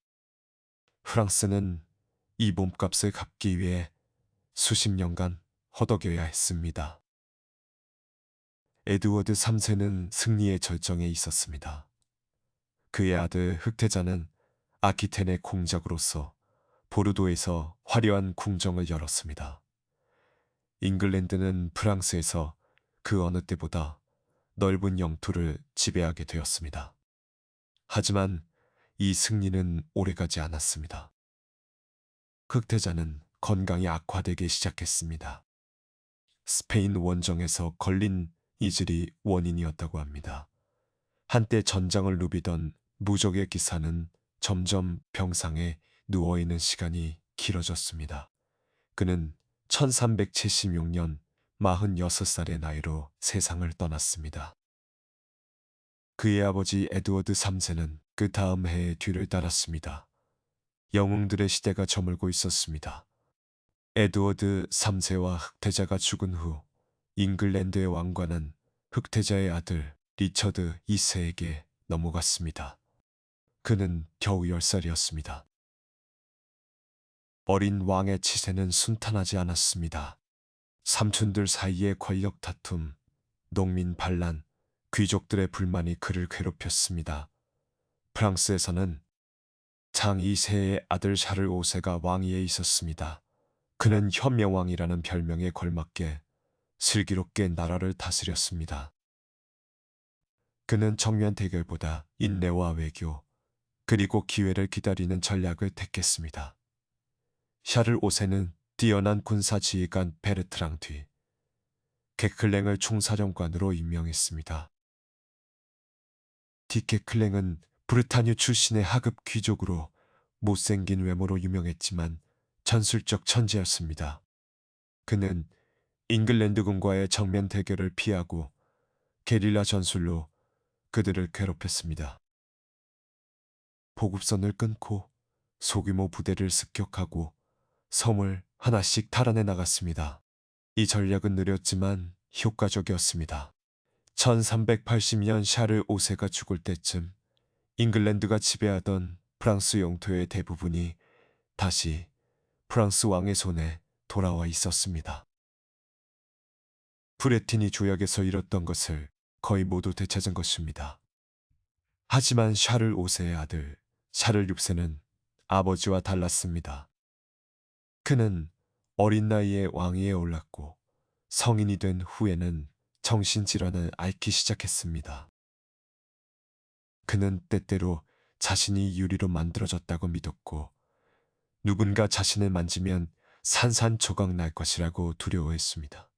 S1: 프랑스는 이 몸값을 갚기 위해 수십 년간 허덕여야 했습니다. 에드워드 3세는 승리의 절정에 있었습니다. 그의 아들 흑태자는 아키텐의 공작으로서 보르도에서 화려한 궁정을 열었습니다. 잉글랜드는 프랑스에서 그 어느 때보다 넓은 영토를 지배하게 되었습니다. 하지만 이 승리는 오래가지 않았습니다. 흑태자는 건강이 악화되기 시작했습니다. 스페인 원정에서 걸린 이질이 원인이었다고 합니다. 한때 전장을 누비던 무적의 기사는 점점 병상에 누워있는 시간이 길어졌습니다. 그는 1376년 46살의 나이로 세상을 떠났습니다. 그의 아버지 에드워드 3세는 그 다음 해에 뒤를 따랐습니다. 영웅들의 시대가 저물고 있었습니다. 에드워드 3세와 흑태자가 죽은 후 잉글랜드의 왕관은 흑태자의 아들 리처드 2세에게 넘어갔습니다. 그는 겨우 10살이었습니다. 어린 왕의 치세는 순탄하지 않았습니다. 삼촌들 사이의 권력 다툼, 농민 반란, 귀족들의 불만이 그를 괴롭혔습니다. 프랑스에서는 장 2세의 아들 샤를 5세가 왕위에 있었습니다. 그는 현명왕이라는 별명에 걸맞게 슬기롭게 나라를 다스렸습니다. 그는 정면 대결보다 인내와 외교, 그리고 기회를 기다리는 전략을 택했습니다. 샤를 5세는 뛰어난 군사 지휘관 베르트랑 뒤 게클랭을 총사령관으로 임명했습니다. 디케클랭은 브르타뉴 출신의 하급 귀족으로 못생긴 외모로 유명했지만 전술적 천재였습니다. 그는 잉글랜드군과의 정면 대결을 피하고 게릴라 전술로 그들을 괴롭혔습니다. 보급선을 끊고 소규모 부대를 습격하고 섬을 하나씩 탈환해 나갔습니다. 이 전략은 느렸지만 효과적이었습니다. 1380년 샤를 5세가 죽을 때쯤 잉글랜드가 지배하던 프랑스 영토의 대부분이 다시 프랑스 왕의 손에 돌아와 있었습니다. 브레티니 조약에서 잃었던 것을 거의 모두 되찾은 것입니다. 하지만 샤를 5세의 아들 샤를 6세는 아버지와 달랐습니다. 그는 어린 나이에 왕위에 올랐고 성인이 된 후에는 정신질환을 앓기 시작했습니다. 그는 때때로 자신이 유리로 만들어졌다고 믿었고 누군가 자신을 만지면 산산조각 날 것이라고 두려워했습니다.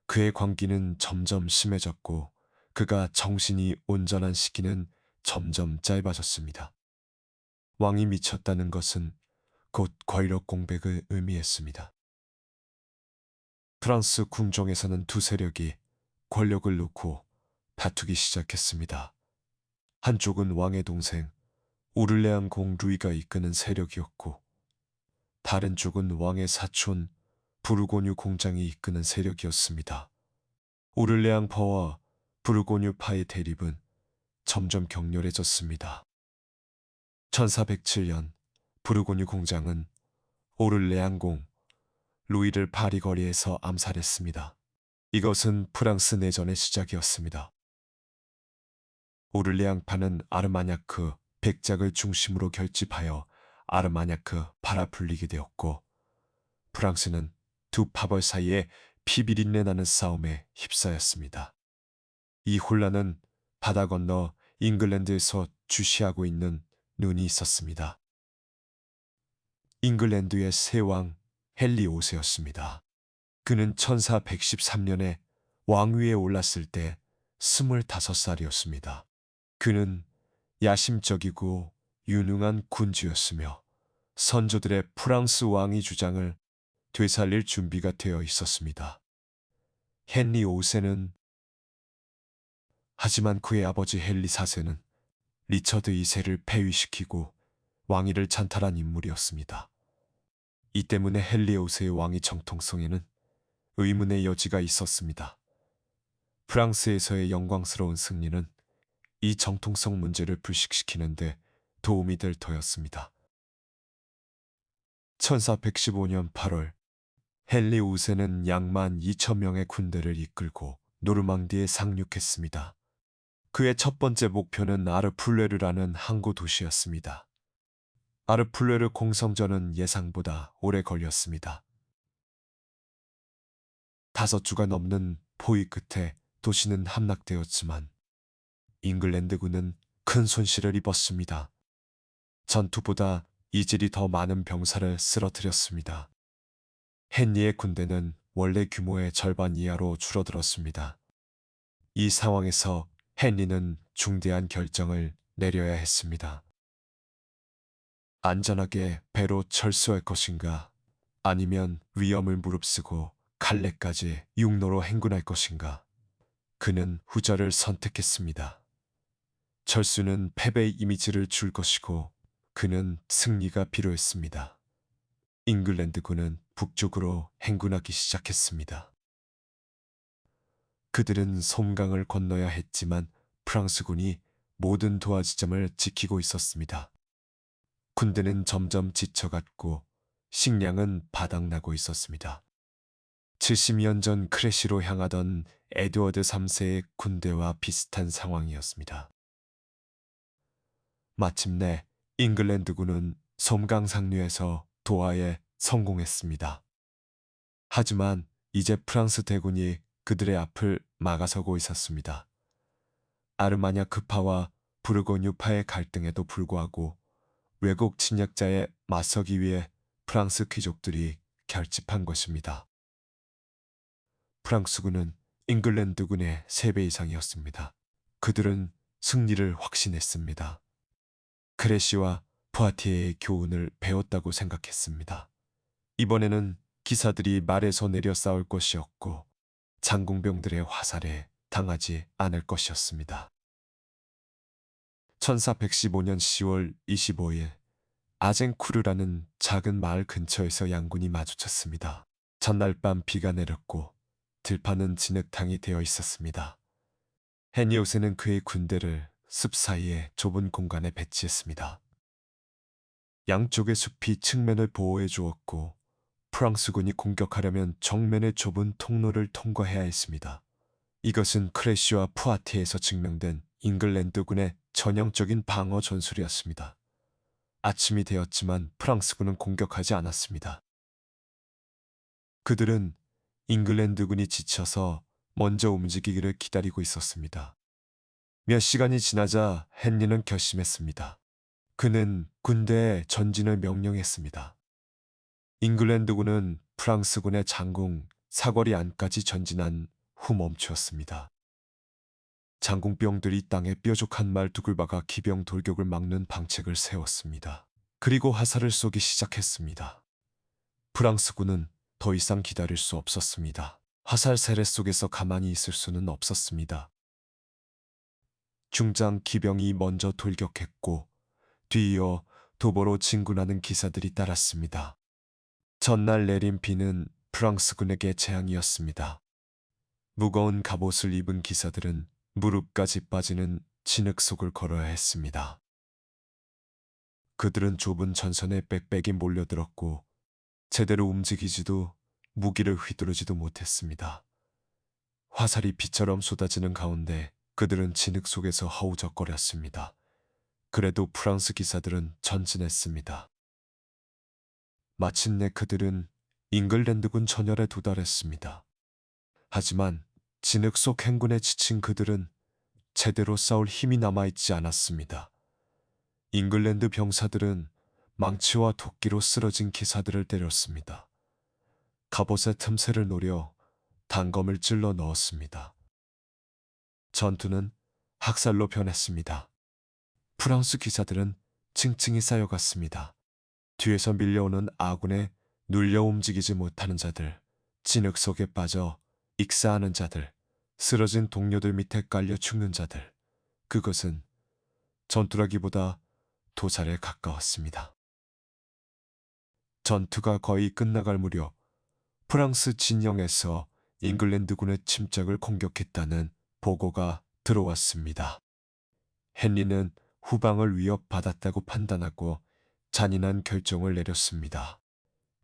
S1: 그의 광기는 점점 심해졌고 그가 정신이 온전한 시기는 점점 짧아졌습니다. 왕이 미쳤다는 것은 곧 권력 공백을 의미했습니다. 프랑스 궁정에서는 두 세력이 권력을 놓고 다투기 시작했습니다. 한쪽은 왕의 동생 오를레앙 공 루이가 이끄는 세력이었고 다른 쪽은 왕의 사촌 부르고뉴 공장이 이끄는 세력이었습니다. 오를레앙 파와 부르고뉴 파의 대립은 점점 격렬해졌습니다. 1407년 부르고뉴 공장은 오를레앙 공 루이를 파리 거리에서 암살했습니다. 이것은 프랑스 내전의 시작이었습니다. 오를레앙파는 아르마냐크 백작을 중심으로 결집하여 아르마냐크 파라 불리게 되었고 프랑스는 두 파벌 사이에 피비린내 나는 싸움에 휩싸였습니다. 이 혼란은 바다 건너 잉글랜드에서 주시하고 있는 눈이 있었습니다. 잉글랜드의 새 왕 헨리 5세였습니다. 그는 1413년에 왕위에 올랐을 때 25살이었습니다. 그는 야심적이고 유능한 군주였으며 선조들의 프랑스 왕위 주장을 되살릴 준비가 되어 있었습니다. 헨리 5세는 하지만 그의 아버지 헨리 4세는 리처드 2세를 폐위시키고 왕위를 찬탈한 인물이었습니다. 이 때문에 헨리 5세의 왕위 정통성에는 의문의 여지가 있었습니다. 프랑스에서의 영광스러운 승리는 이 정통성 문제를 불식시키는데 도움이 될 터였습니다. 1415년 8월 헨리 5세는 양만 2천명의 군대를 이끌고 노르망디에 상륙했습니다. 그의 첫 번째 목표는 아르풀레르라는 항구 도시였습니다. 아르풀레르 공성전은 예상보다 오래 걸렸습니다. 5주가 넘는 포위 끝에 도시는 함락되었지만 잉글랜드군은 큰 손실을 입었습니다. 전투보다 이질이 더 많은 병사를 쓰러뜨렸습니다. 헨리의 군대는 원래 규모의 절반 이하로 줄어들었습니다. 이 상황에서 헨리는 중대한 결정을 내려야 했습니다. 안전하게 배로 철수할 것인가 아니면 위험을 무릅쓰고 칼레까지 육로로 행군할 것인가? 그는 후자를 선택했습니다. 철수는 패배의 이미지를 줄 것이고 그는 승리가 필요했습니다. 잉글랜드군은 북쪽으로 행군하기 시작했습니다. 그들은 솜강을 건너야 했지만 프랑스군이 모든 도하지점을 지키고 있었습니다. 군대는 점점 지쳐갔고 식량은 바닥나고 있었습니다. 70년 전 크래시로 향하던 에드워드 3세의 군대와 비슷한 상황이었습니다. 마침내 잉글랜드군은 솜강 상류에서 도하에 성공했습니다. 하지만 이제 프랑스 대군이 그들의 앞을 막아서고 있었습니다. 아르마냐크파와 부르고뉴파의 갈등에도 불구하고 외국 침략자에 맞서기 위해 프랑스 귀족들이 결집한 것입니다. 프랑스군은 잉글랜드군의 3배 이상이었습니다. 그들은 승리를 확신했습니다. 크레시와 푸아티에의 교훈을 배웠다고 생각했습니다. 이번에는 기사들이 말에서 내려 싸울 것이었고 장궁병들의 화살에 당하지 않을 것이었습니다. 1415년 10월 25일 아젠쿠르라는 작은 마을 근처에서 양군이 마주쳤습니다. 전날 밤 비가 내렸고 들판은 진흙탕이 되어 있었습니다. 헤니오스는 그의 군대를 숲 사이에 좁은 공간에 배치했습니다. 양쪽의 숲이 측면을 보호해 주었고 프랑스군이 공격하려면 정면의 좁은 통로를 통과해야 했습니다. 이것은 크래쉬와 푸아티에서 증명된 잉글랜드군의 전형적인 방어 전술이었습니다. 아침이 되었지만 프랑스군은 공격하지 않았습니다. 그들은 잉글랜드군이 지쳐서 먼저 움직이기를 기다리고 있었습니다. 몇 시간이 지나자 헨리는 결심했습니다. 그는 군대에 전진을 명령했습니다. 잉글랜드군은 프랑스군의 장궁 사거리 안까지 전진한 후 멈추었습니다. 장궁병들이 땅에 뾰족한 말뚝을 박아 기병 돌격을 막는 방책을 세웠습니다. 그리고 화살을 쏘기 시작했습니다. 프랑스군은 더 이상 기다릴 수 없었습니다. 화살 세례 속에서 가만히 있을 수는 없었습니다. 중장 기병이 먼저 돌격했고 뒤이어 도보로 진군하는 기사들이 따랐습니다. 전날 내린 비는 프랑스군에게 재앙이었습니다. 무거운 갑옷을 입은 기사들은 무릎까지 빠지는 진흙 속을 걸어야 했습니다. 그들은 좁은 전선에 빽빽이 몰려들었고 제대로 움직이지도 무기를 휘두르지도 못했습니다. 화살이 비처럼 쏟아지는 가운데 그들은 진흙 속에서 허우적거렸습니다. 그래도 프랑스 기사들은 전진했습니다. 마침내 그들은 잉글랜드군 전열에 도달했습니다. 하지만 진흙 속 행군에 지친 그들은 제대로 싸울 힘이 남아있지 않았습니다. 잉글랜드 병사들은 망치와 도끼로 쓰러진 기사들을 때렸습니다. 갑옷의 틈새를 노려 단검을 찔러 넣었습니다. 전투는 학살로 변했습니다. 프랑스 기사들은 층층이 쌓여갔습니다. 뒤에서 밀려오는 아군에 눌려 움직이지 못하는 자들, 진흙 속에 빠져 익사하는 자들, 쓰러진 동료들 밑에 깔려 죽는 자들, 그것은 전투라기보다 도살에 가까웠습니다. 전투가 거의 끝나갈 무렵 프랑스 진영에서 잉글랜드군의 침략을 공격했다는 보고가 들어왔습니다. 헨리는 후방을 위협받았다고 판단하고 잔인한 결정을 내렸습니다.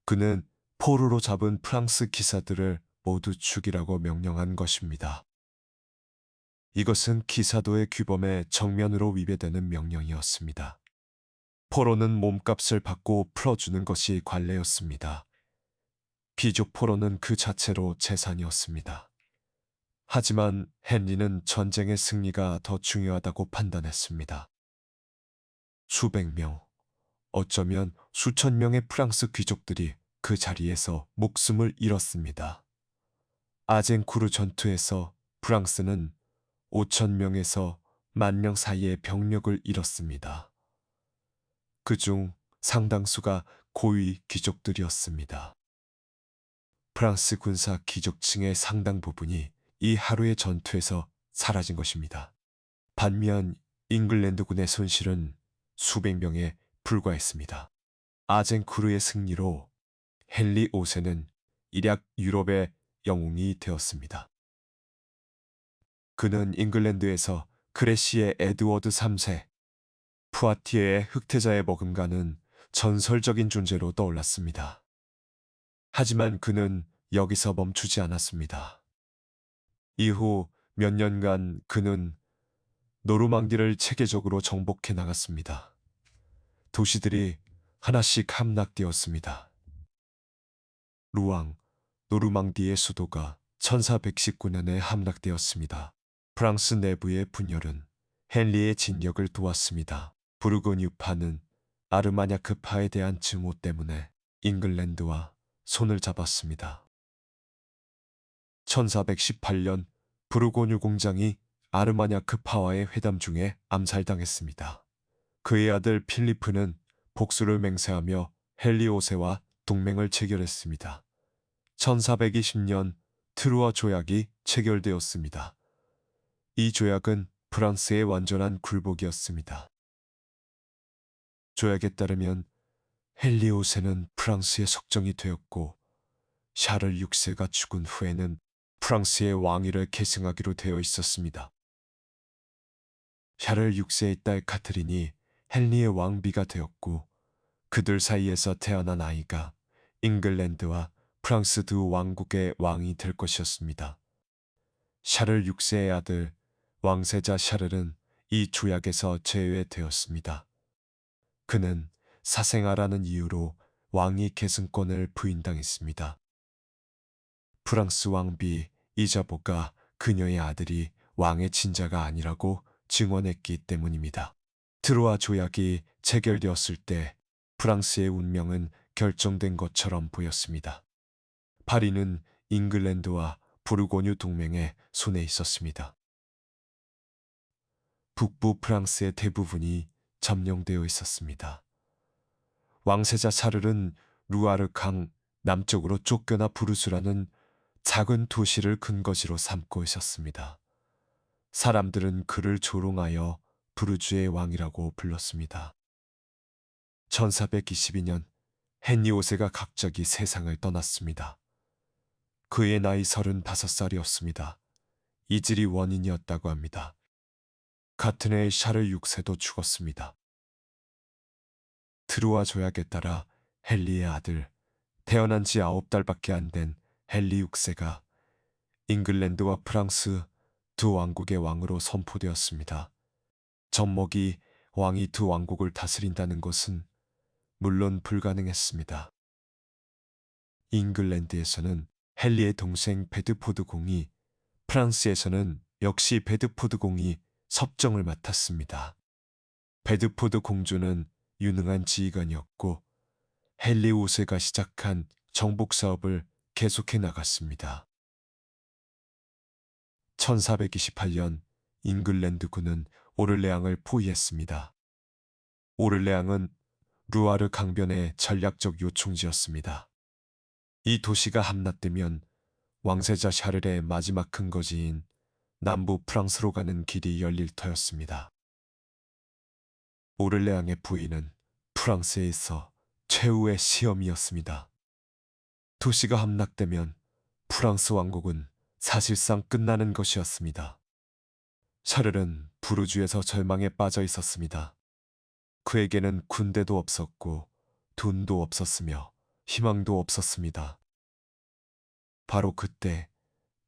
S1: 그는 포로로 잡은 프랑스 기사들을 모두 죽이라고 명령한 것입니다. 이것은 기사도의 규범에 정면으로 위배되는 명령이었습니다. 포로는 몸값을 받고 풀어주는 것이 관례였습니다. 귀족 포로는 그 자체로 재산이었습니다. 하지만 헨리는 전쟁의 승리가 더 중요하다고 판단했습니다. 수백 명, 어쩌면 수천 명의 프랑스 귀족들이 그 자리에서 목숨을 잃었습니다. 아젠쿠르 전투에서 프랑스는 5천 명에서 10,000명 사이의 병력을 잃었습니다. 그중 상당수가 고위 귀족들이었습니다. 프랑스 군사 귀족층의 상당 부분이 이 하루의 전투에서 사라진 것입니다. 반면 잉글랜드군의 손실은 수백 명에 불과했습니다. 아젠쿠르의 승리로 헨리 5세는 일약 유럽의 영웅이 되었습니다. 그는 잉글랜드에서 크레시의 에드워드 3세, 푸아티에의 흑태자의 머금가는 전설적인 존재로 떠올랐습니다. 하지만 그는 여기서 멈추지 않았습니다. 이후 몇 년간 그는 노르망디를 체계적으로 정복해 나갔습니다. 도시들이 하나씩 함락되었습니다. 루앙, 노르망디의 수도가 1419년에 함락되었습니다. 프랑스 내부의 분열은 헨리의 진력을 도왔습니다. 부르고뉴파는 아르마냐크파에 대한 증오 때문에 잉글랜드와 손을 잡았습니다. 1418년 부르고뉴 공장이 아르마냐크파와의 회담 중에 암살당했습니다. 그의 아들 필리프는 복수를 맹세하며 헨리 5세와 동맹을 체결했습니다. 1420년 트루아 조약이 체결되었습니다. 이 조약은 프랑스의 완전한 굴복이었습니다. 조약에 따르면 헨리 5세는 프랑스의 속정이 되었고 샤를 6세가 죽은 후에는 프랑스의 왕위를 계승하기로 되어 있었습니다. 샤를 6세의 딸 카트린이 헨리의 왕비가 되었고 그들 사이에서 태어난 아이가 잉글랜드와 프랑스 두 왕국의 왕이 될 것이었습니다. 샤를 6세의 아들 왕세자 샤를은 이 조약에서 제외되었습니다. 그는 사생아라는 이유로 왕위 계승권을 부인당했습니다. 프랑스 왕비 이자보가 그녀의 아들이 왕의 친자가 아니라고 증언했기 때문입니다. 트로아 조약이 체결되었을 때 프랑스의 운명은 결정된 것처럼 보였습니다. 파리는 잉글랜드와 부르고뉴 동맹의 손에 있었습니다. 북부 프랑스의 대부분이 점령되어 있었습니다. 왕세자 샤를은 루아르 강 남쪽으로 쫓겨나 부르스라는 작은 도시를 근거지로 삼고 있었습니다. 사람들은 그를 조롱하여 부르주의 왕이라고 불렀습니다. 1422년 헨리 5세가 갑자기 세상을 떠났습니다. 그의 나이 35살이었습니다. 이질이 원인이었다고 합니다. 같은 해에 샤를 6세도 죽었습니다. 트루아 조약에 따라 헨리의 아들, 태어난 지 9달밖에 안 된 헨리 6세가 잉글랜드와 프랑스 두 왕국의 왕으로 선포되었습니다. 젖먹이 왕이 두 왕국을 다스린다는 것은 물론 불가능했습니다. 잉글랜드에서는 헨리의 동생 베드포드 공이, 프랑스에서는 역시 베드포드 공이 섭정을 맡았습니다. 베드포드 공주는 유능한 지휘관이었고 헨리 5세가 시작한 정복 사업을 계속해 나갔습니다. 1428년 잉글랜드군은 오를레앙을 포위했습니다. 오를레앙은 루아르 강변의 전략적 요충지였습니다. 이 도시가 함락되면 왕세자 샤를의 마지막 근거지인 남부 프랑스로 가는 길이 열릴 터였습니다. 오를레앙의 부위는 프랑스에 있어 최후의 시험이었습니다. 도시가 함락되면 프랑스 왕국은 사실상 끝나는 것이었습니다. 샤를은 부르주에서 절망에 빠져 있었습니다. 그에게는 군대도 없었고 돈도 없었으며 희망도 없었습니다. 바로 그때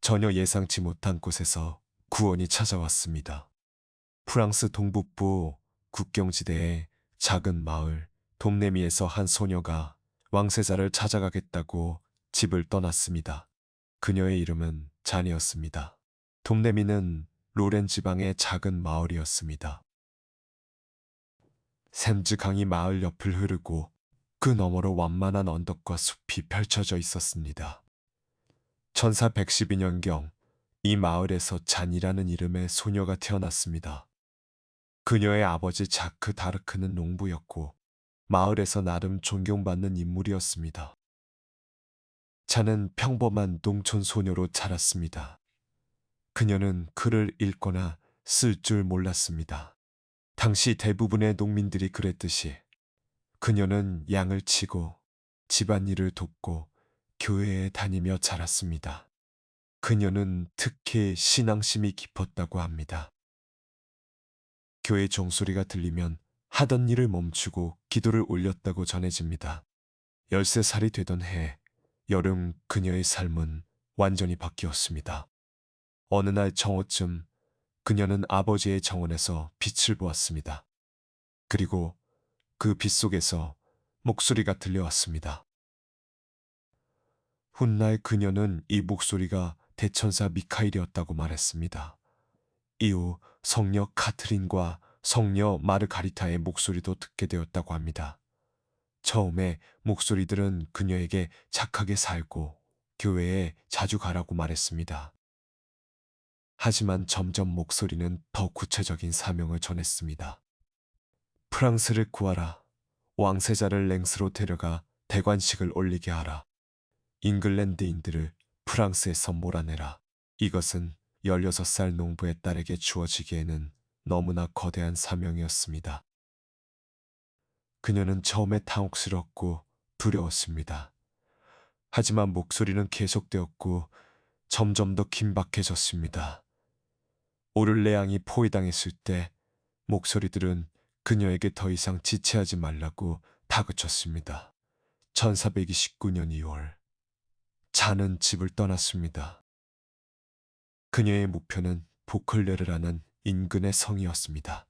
S1: 전혀 예상치 못한 곳에서 구원이 찾아왔습니다. 프랑스 동북부 국경지대의 작은 마을 돔네미에서 한 소녀가 왕세자를 찾아가겠다고 집을 떠났습니다. 그녀의 이름은 잔이었습니다. 돔네미는 로렌 지방의 작은 마을이었습니다. 샘즈 강이 마을 옆을 흐르고 그 너머로 완만한 언덕과 숲이 펼쳐져 있었습니다. 1412년경 이 마을에서 잔이라는 이름의 소녀가 태어났습니다. 그녀의 아버지 자크 다르크는 농부였고 마을에서 나름 존경받는 인물이었습니다. 자는 평범한 농촌 소녀로 자랐습니다. 그녀는 글을 읽거나 쓸 줄 몰랐습니다. 당시 대부분의 농민들이 그랬듯이 그녀는 양을 치고 집안일을 돕고 교회에 다니며 자랐습니다. 그녀는 특히 신앙심이 깊었다고 합니다. 교회 종소리가 들리면 하던 일을 멈추고 기도를 올렸다고 전해집니다. 13살이 되던 해 여름 그녀의 삶은 완전히 바뀌었습니다. 어느 날 정오쯤 그녀는 아버지의 정원에서 빛을 보았습니다. 그리고 그 빛 속에서 목소리가 들려왔습니다. 훗날 그녀는 이 목소리가 대천사 미카엘이었다고 말했습니다. 이후 성녀 카트린과 성녀 마르가리타의 목소리도 듣게 되었다고 합니다. 처음에 목소리들은 그녀에게 착하게 살고 교회에 자주 가라고 말했습니다. 하지만 점점 목소리는 더 구체적인 사명을 전했습니다. 프랑스를 구하라. 왕세자를 랭스로 데려가 대관식을 올리게 하라. 잉글랜드인들을 프랑스에서 몰아내라. 이것은 16살 농부의 딸에게 주어지기에는 너무나 거대한 사명이었습니다. 그녀는 처음에 당혹스럽고 두려웠습니다. 하지만 목소리는 계속되었고 점점 더 긴박해졌습니다. 오를레앙이 포위당했을 때 목소리들은 그녀에게 더 이상 지체하지 말라고 다그쳤습니다. 1429년 2월 자는 집을 떠났습니다. 그녀의 목표는 보클레르라는 인근의 성이었습니다.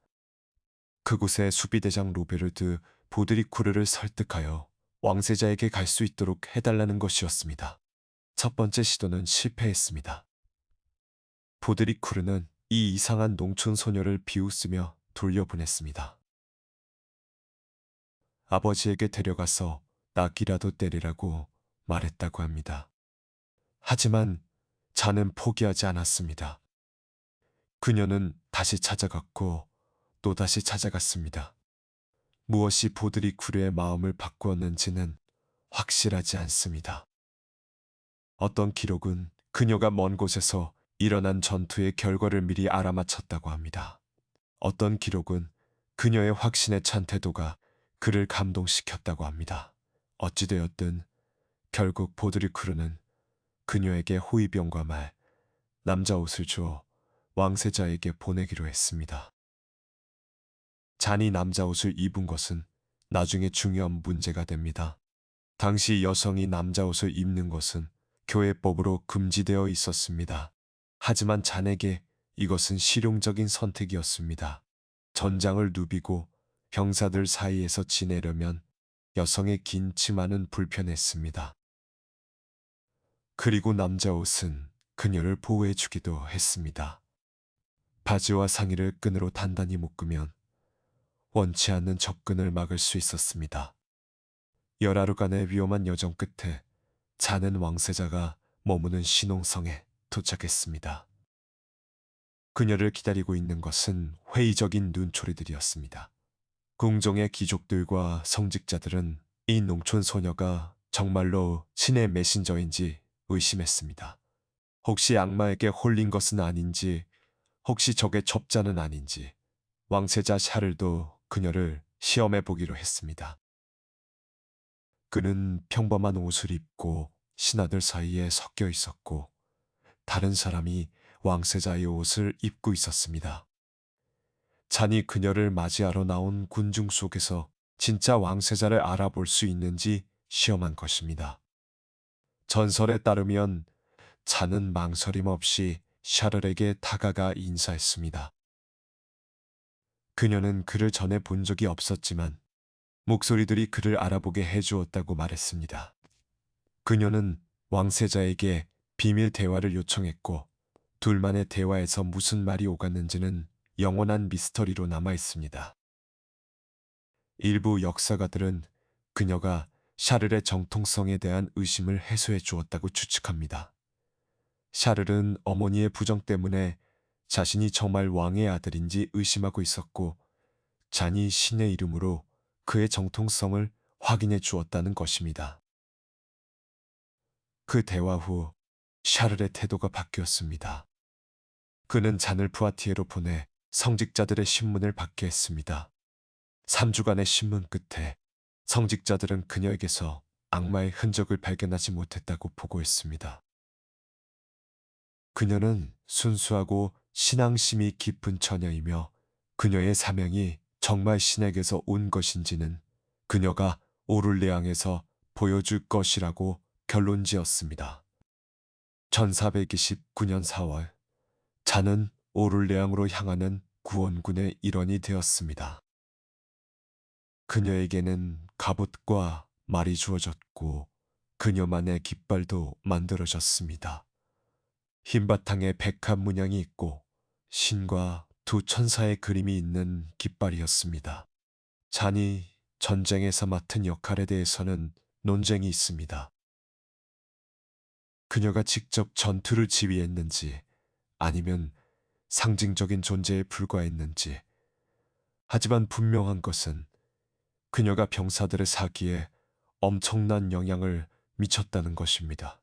S1: 그곳에 수비대장 로베르드 보드리쿠르를 설득하여 왕세자에게 갈 수 있도록 해달라는 것이었습니다. 첫 번째 시도는 실패했습니다. 보드리쿠르는 이 이상한 농촌 소녀를 비웃으며 돌려보냈습니다. 아버지에게 데려가서 낙이라도 때리라고 말했다고 합니다. 하지만 자는 포기하지 않았습니다. 그녀는 다시 찾아갔고 또다시 찾아갔습니다. 무엇이 보드리쿠르의 마음을 바꾸었는지는 확실하지 않습니다. 어떤 기록은 그녀가 먼 곳에서 일어난 전투의 결과를 미리 알아맞혔다고 합니다. 어떤 기록은 그녀의 확신에 찬 태도가 그를 감동시켰다고 합니다. 어찌되었든 결국 보드리쿠르는 그녀에게 호위병과 말, 남자 옷을 주어 왕세자에게 보내기로 했습니다. 잔이 남자 옷을 입은 것은 나중에 중요한 문제가 됩니다. 당시 여성이 남자 옷을 입는 것은 교회법으로 금지되어 있었습니다. 하지만 잔에게 이것은 실용적인 선택이었습니다. 전장을 누비고 병사들 사이에서 지내려면 여성의 긴 치마는 불편했습니다. 그리고 남자 옷은 그녀를 보호해주기도 했습니다. 바지와 상의를 끈으로 단단히 묶으면 원치 않는 접근을 막을 수 있었습니다. 열하루간의 위험한 여정 끝에 자는 왕세자가 머무는 신홍성에 도착했습니다. 그녀를 기다리고 있는 것은 회의적인 눈초리들이었습니다. 궁정의 귀족들과 성직자들은 이 농촌 소녀가 정말로 신의 메신저인지 의심했습니다. 혹시 악마에게 홀린 것은 아닌지, 혹시 적의 접자는 아닌지, 왕세자 샤를도 그녀를 시험해 보기로 했습니다. 그는 평범한 옷을 입고 신하들 사이에 섞여 있었고 다른 사람이 왕세자의 옷을 입고 있었습니다. 잔이 그녀를 맞이하러 나온 군중 속에서 진짜 왕세자를 알아볼 수 있는지 시험한 것입니다. 전설에 따르면 잔은 망설임 없이 샤를에게 다가가 인사했습니다. 그녀는 그를 전에 본 적이 없었지만 목소리들이 그를 알아보게 해주었다고 말했습니다. 그녀는 왕세자에게 비밀 대화를 요청했고 둘만의 대화에서 무슨 말이 오갔는지는 영원한 미스터리로 남아 있습니다. 일부 역사가들은 그녀가 샤를의 정통성에 대한 의심을 해소해 주었다고 추측합니다. 샤를은 어머니의 부정 때문에 자신이 정말 왕의 아들인지 의심하고 있었고 잔이 신의 이름으로 그의 정통성을 확인해 주었다는 것입니다. 그 대화 후 샤를의 태도가 바뀌었습니다. 그는 잔을 푸아티에로 보내 성직자들의 신문을 받게 했습니다. 3주간의 신문 끝에 성직자들은 그녀에게서 악마의 흔적을 발견하지 못했다고 보고했습니다. 그녀는 순수하고 신앙심이 깊은 처녀이며 그녀의 사명이 정말 신에게서 온 것인지는 그녀가 오를레앙에서 보여줄 것이라고 결론지었습니다. 1429년 4월, 잔은 오를레앙으로 향하는 구원군의 일원이 되었습니다. 그녀에게는 갑옷과 말이 주어졌고 그녀만의 깃발도 만들어졌습니다. 흰 바탕에 백합 문양이 있고 신과 두 천사의 그림이 있는 깃발이었습니다. 잔이 전쟁에서 맡은 역할에 대해서는 논쟁이 있습니다. 그녀가 직접 전투를 지휘했는지 아니면 상징적인 존재에 불과했는지. 하지만 분명한 것은 그녀가 병사들의 사기에 엄청난 영향을 미쳤다는 것입니다.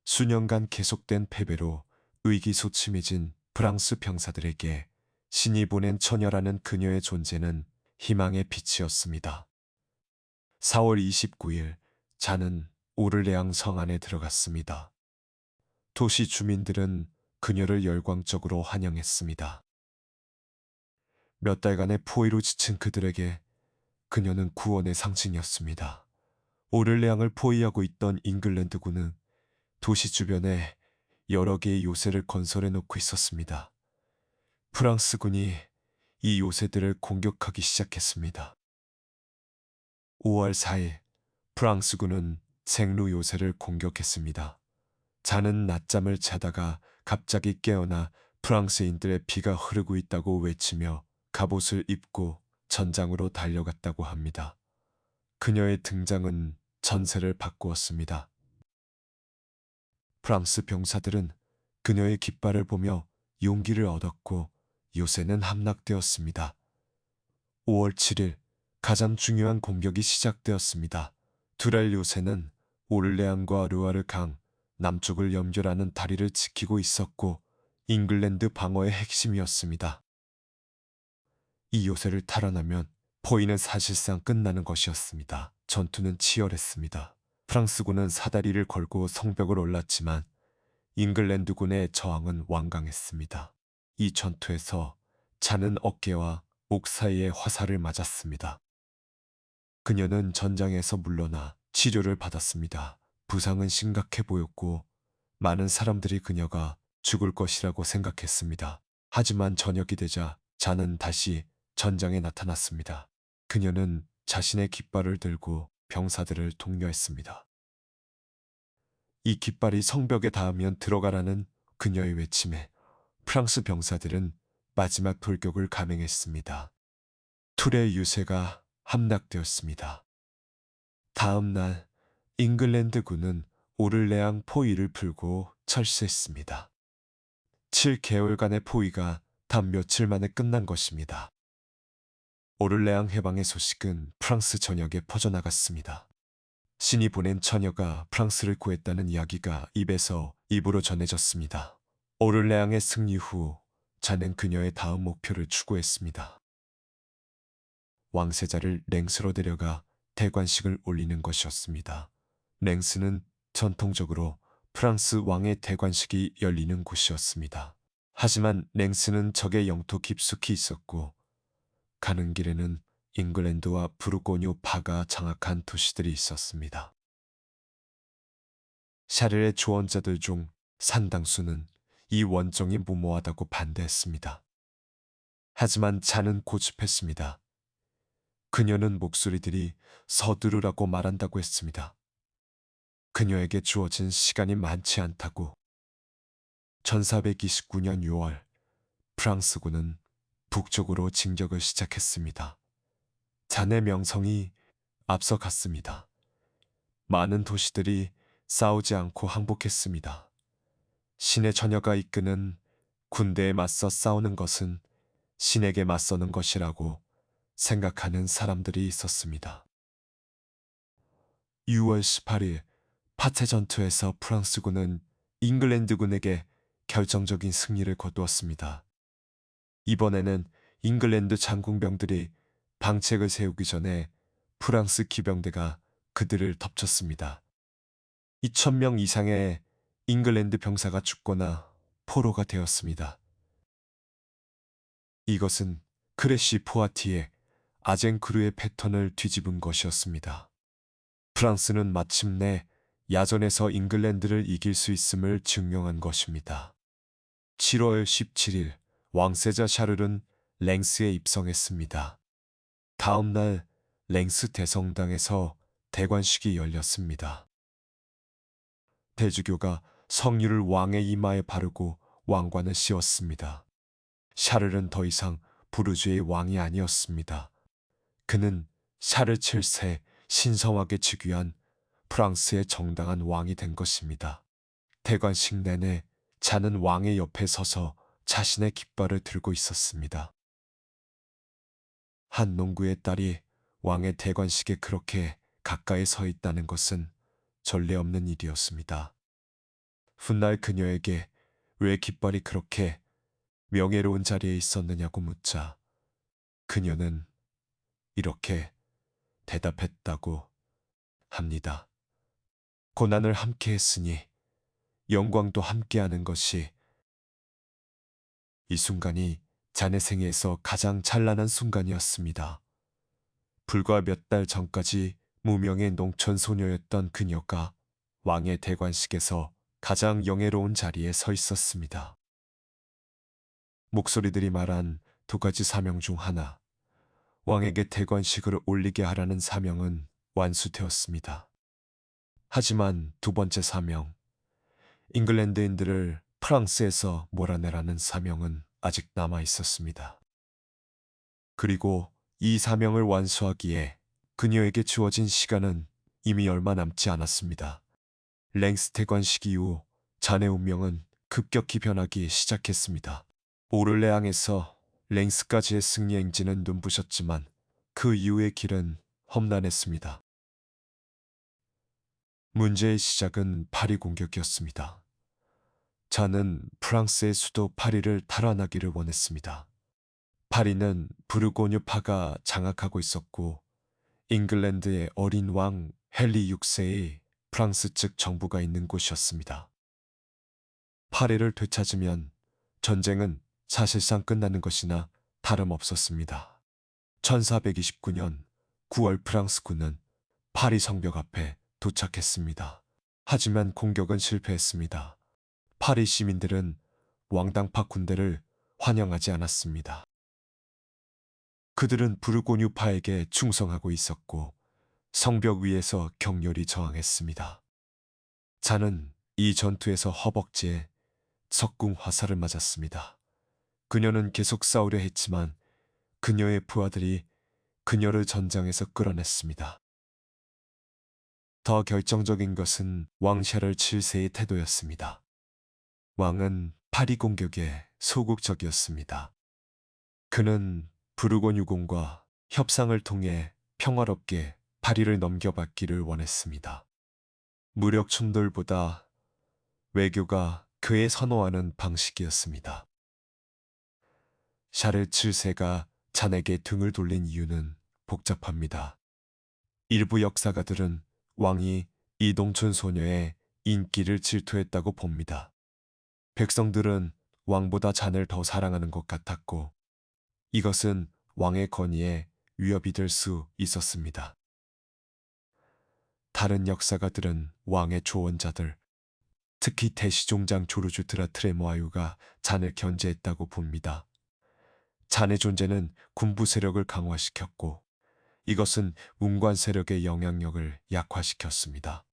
S1: 수년간 계속된 패배로 의기소침해진 프랑스 병사들에게 신이 보낸 처녀라는 그녀의 존재는 희망의 빛이었습니다. 4월 29일, 잔은 오를레앙 성 안에 들어갔습니다. 도시 주민들은 그녀를 열광적으로 환영했습니다. 몇 달간의 포위로 지친 그들에게 그녀는 구원의 상징이었습니다. 오를레앙을 포위하고 있던 잉글랜드군은 도시 주변에 여러 개의 요새를 건설해 놓고 있었습니다. 프랑스군이 이 요새들을 공격하기 시작했습니다. 5월 4일, 프랑스군은 생루 요새를 공격했습니다. 잔은 낮잠을 자다가 갑자기 깨어나 프랑스인들의 피가 흐르고 있다고 외치며 갑옷을 입고 전장으로 달려갔다고 합니다. 그녀의 등장은 전세를 바꾸었습니다. 프랑스 병사들은 그녀의 깃발을 보며 용기를 얻었고 요새는 함락되었습니다. 5월 7일, 가장 중요한 공격이 시작되었습니다. 두랄 요새는 오를레앙과 르와르 강 남쪽을 연결하는 다리를 지키고 있었고 잉글랜드 방어의 핵심이었습니다. 이 요새를 탈환하면 포위는 사실상 끝나는 것이었습니다. 전투는 치열했습니다. 프랑스군은 사다리를 걸고 성벽을 올랐지만 잉글랜드군의 저항은 완강했습니다. 이 전투에서 잔은 어깨와 목 사이에 화살을 맞았습니다. 그녀는 전장에서 물러나 치료를 받았습니다. 부상은 심각해 보였고 많은 사람들이 그녀가 죽을 것이라고 생각했습니다. 하지만 저녁이 되자 잔은 다시 전장에 나타났습니다. 그녀는 자신의 깃발을 들고 병사들을 독려했습니다. 이 깃발이 성벽에 닿으면 들어가라는 그녀의 외침에 프랑스 병사들은 마지막 돌격을 감행했습니다. 툴의 유세가 함락되었습니다. 다음 날 잉글랜드군은 오를레앙 포위를 풀고 철수했습니다. 7개월간의 포위가 단 며칠 만에 끝난 것입니다. 오를레앙 해방의 소식은 프랑스 전역에 퍼져나갔습니다. 신이 보낸 처녀가 프랑스를 구했다는 이야기가 입에서 입으로 전해졌습니다. 오를레앙의 승리 후 잔은 그녀의 다음 목표를 추구했습니다. 왕세자를 랭스로 데려가 대관식을 올리는 것이었습니다. 랭스는 전통적으로 프랑스 왕의 대관식이 열리는 곳이었습니다. 하지만 랭스는 적의 영토 깊숙이 있었고 가는 길에는 잉글랜드와 부르고뉴 파가 장악한 도시들이 있었습니다. 샤를의 조언자들 중 상당수는 이 원정이 무모하다고 반대했습니다. 하지만 잔은 고집했습니다. 그녀는 목소리들이 서두르라고 말한다고 했습니다. 그녀에게 주어진 시간이 많지 않다고. 1429년 6월, 프랑스군은 북쪽으로 진격을 시작했습니다. 잔의 명성이 앞서갔습니다. 많은 도시들이 싸우지 않고 항복했습니다. 신의 처녀가 이끄는 군대에 맞서 싸우는 것은 신에게 맞서는 것이라고 생각하는 사람들이 있었습니다. 6월 18일 파체 전투에서 프랑스군은 잉글랜드군에게 결정적인 승리를 거두었습니다. 이번에는 잉글랜드 장군병들이 방책을 세우기 전에 프랑스 기병대가 그들을 덮쳤습니다. 2,000명 이상의 잉글랜드 병사가 죽거나 포로가 되었습니다. 이것은 크레시 포아티에 아젠크루의 패턴을 뒤집은 것이었습니다. 프랑스는 마침내 야전에서 잉글랜드를 이길 수 있음을 증명한 것입니다. 7월 17일 왕세자 샤를은 랭스에 입성했습니다. 다음 날 랭스 대성당에서 대관식이 열렸습니다. 대주교가 성유를 왕의 이마에 바르고 왕관을 씌웠습니다. 샤를은 더 이상 부르주의 왕이 아니었습니다. 그는 샤를 7세 신성하게 즉위한 프랑스의 정당한 왕이 된 것입니다. 대관식 내내 자는 왕의 옆에 서서 자신의 깃발을 들고 있었습니다. 한 농구의 딸이 왕의 대관식에 그렇게 가까이 서 있다는 것은 전례 없는 일이었습니다. 훗날 그녀에게 왜 깃발이 그렇게 명예로운 자리에 있었느냐고 묻자 그녀는 이렇게 대답했다고 합니다. 고난을 함께 했으니 영광도 함께하는 것이 이 순간이 자네 생애에서 가장 찬란한 순간이었습니다. 불과 몇 달 전까지 무명의 농촌 소녀였던 그녀가 왕의 대관식에서 가장 영예로운 자리에 서 있었습니다. 목소리들이 말한 두 가지 사명 중 하나, 왕에게 대관식을 올리게 하라는 사명은 완수되었습니다. 하지만 두 번째 사명, 잉글랜드인들을 프랑스에서 몰아내라는 사명은 아직 남아 있었습니다. 그리고 이 사명을 완수하기에 그녀에게 주어진 시간은 이미 얼마 남지 않았습니다. 랭스 대관식 이후 자네 운명은 급격히 변하기 시작했습니다. 오를레앙에서 랭스까지의 승리 행진은 눈부셨지만 그 이후의 길은 험난했습니다. 문제의 시작은 파리 공격이었습니다. 자는 프랑스의 수도 파리를 탈환하기를 원했습니다. 파리는 부르고뉴파가 장악하고 있었고 잉글랜드의 어린 왕 헨리 6세의 프랑스 측 정부가 있는 곳이었습니다. 파리를 되찾으면 전쟁은 사실상 끝나는 것이나 다름없었습니다. 1429년 9월 프랑스군은 파리 성벽 앞에 도착했습니다. 하지만 공격은 실패했습니다. 파리 시민들은 왕당파 군대를 환영하지 않았습니다. 그들은 부르고뉴파에게 충성하고 있었고 성벽 위에서 격렬히 저항했습니다. 자는 이 전투에서 허벅지에 석궁 화살을 맞았습니다. 그녀는 계속 싸우려 했지만 그녀의 부하들이 그녀를 전장에서 끌어냈습니다. 더 결정적인 것은 왕 샤를 7세의 태도였습니다. 왕은 파리 공격에 소극적이었습니다. 그는 부르고뉴공과 협상을 통해 평화롭게 파리를 넘겨받기를 원했습니다. 무력 충돌보다 외교가 그의 선호하는 방식이었습니다. 샤를 7세가 자네에게 등을 돌린 이유는 복잡합니다. 일부 역사가들은 왕이 이 농촌 소녀의 인기를 질투했다고 봅니다. 백성들은 왕보다 자네를 더 사랑하는 것 같았고 이것은 왕의 권위에 위협이 될 수 있었습니다. 다른 역사가들은 왕의 조언자들, 특히 대시종장 조르주 드라 트레모아유가 자네를 견제했다고 봅니다. 자네 존재는 군부 세력을 강화시켰고 이것은 문관 세력의 영향력을 약화시켰습니다.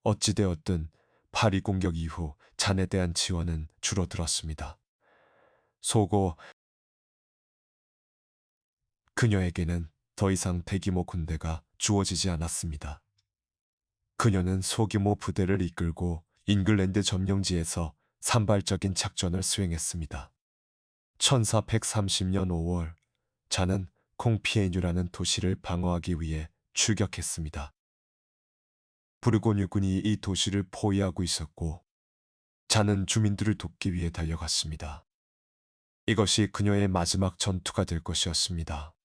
S1: 어찌되었든 파리 공격 이후 잔에 대한 지원은 줄어들었습니다. 속어 그녀에게는 더 이상 대규모 군대가 주어지지 않았습니다. 그녀는 소규모 부대를 이끌고 잉글랜드 점령지에서 산발적인 작전을 수행했습니다. 1430년 5월 자는 콩피에뉴라는 도시를 방어하기 위해 출격했습니다. 부르고뉴군이 이 도시를 포위하고 있었고 자는 주민들을 돕기 위해 달려갔습니다. 이것이 그녀의 마지막 전투가 될 것이었습니다.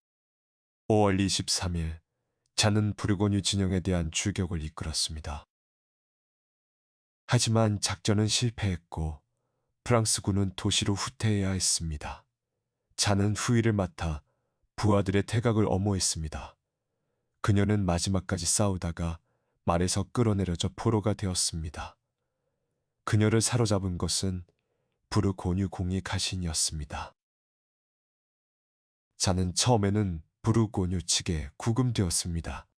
S1: 5월 23일 자는 부르고뉴 진영에 대한 출격을 이끌었습니다. 하지만 작전은 실패했고 프랑스군은 도시로 후퇴해야 했습니다. 자는 후위를 맡아 부하들의 태각을 엄호했습니다. 그녀는 마지막까지 싸우다가 말에서 끌어내려져 포로가 되었습니다. 그녀를 사로잡은 것은 부르고뉴 공이 가신이었습니다. 자는 처음에는 부르고뉴 측에 구금되었습니다.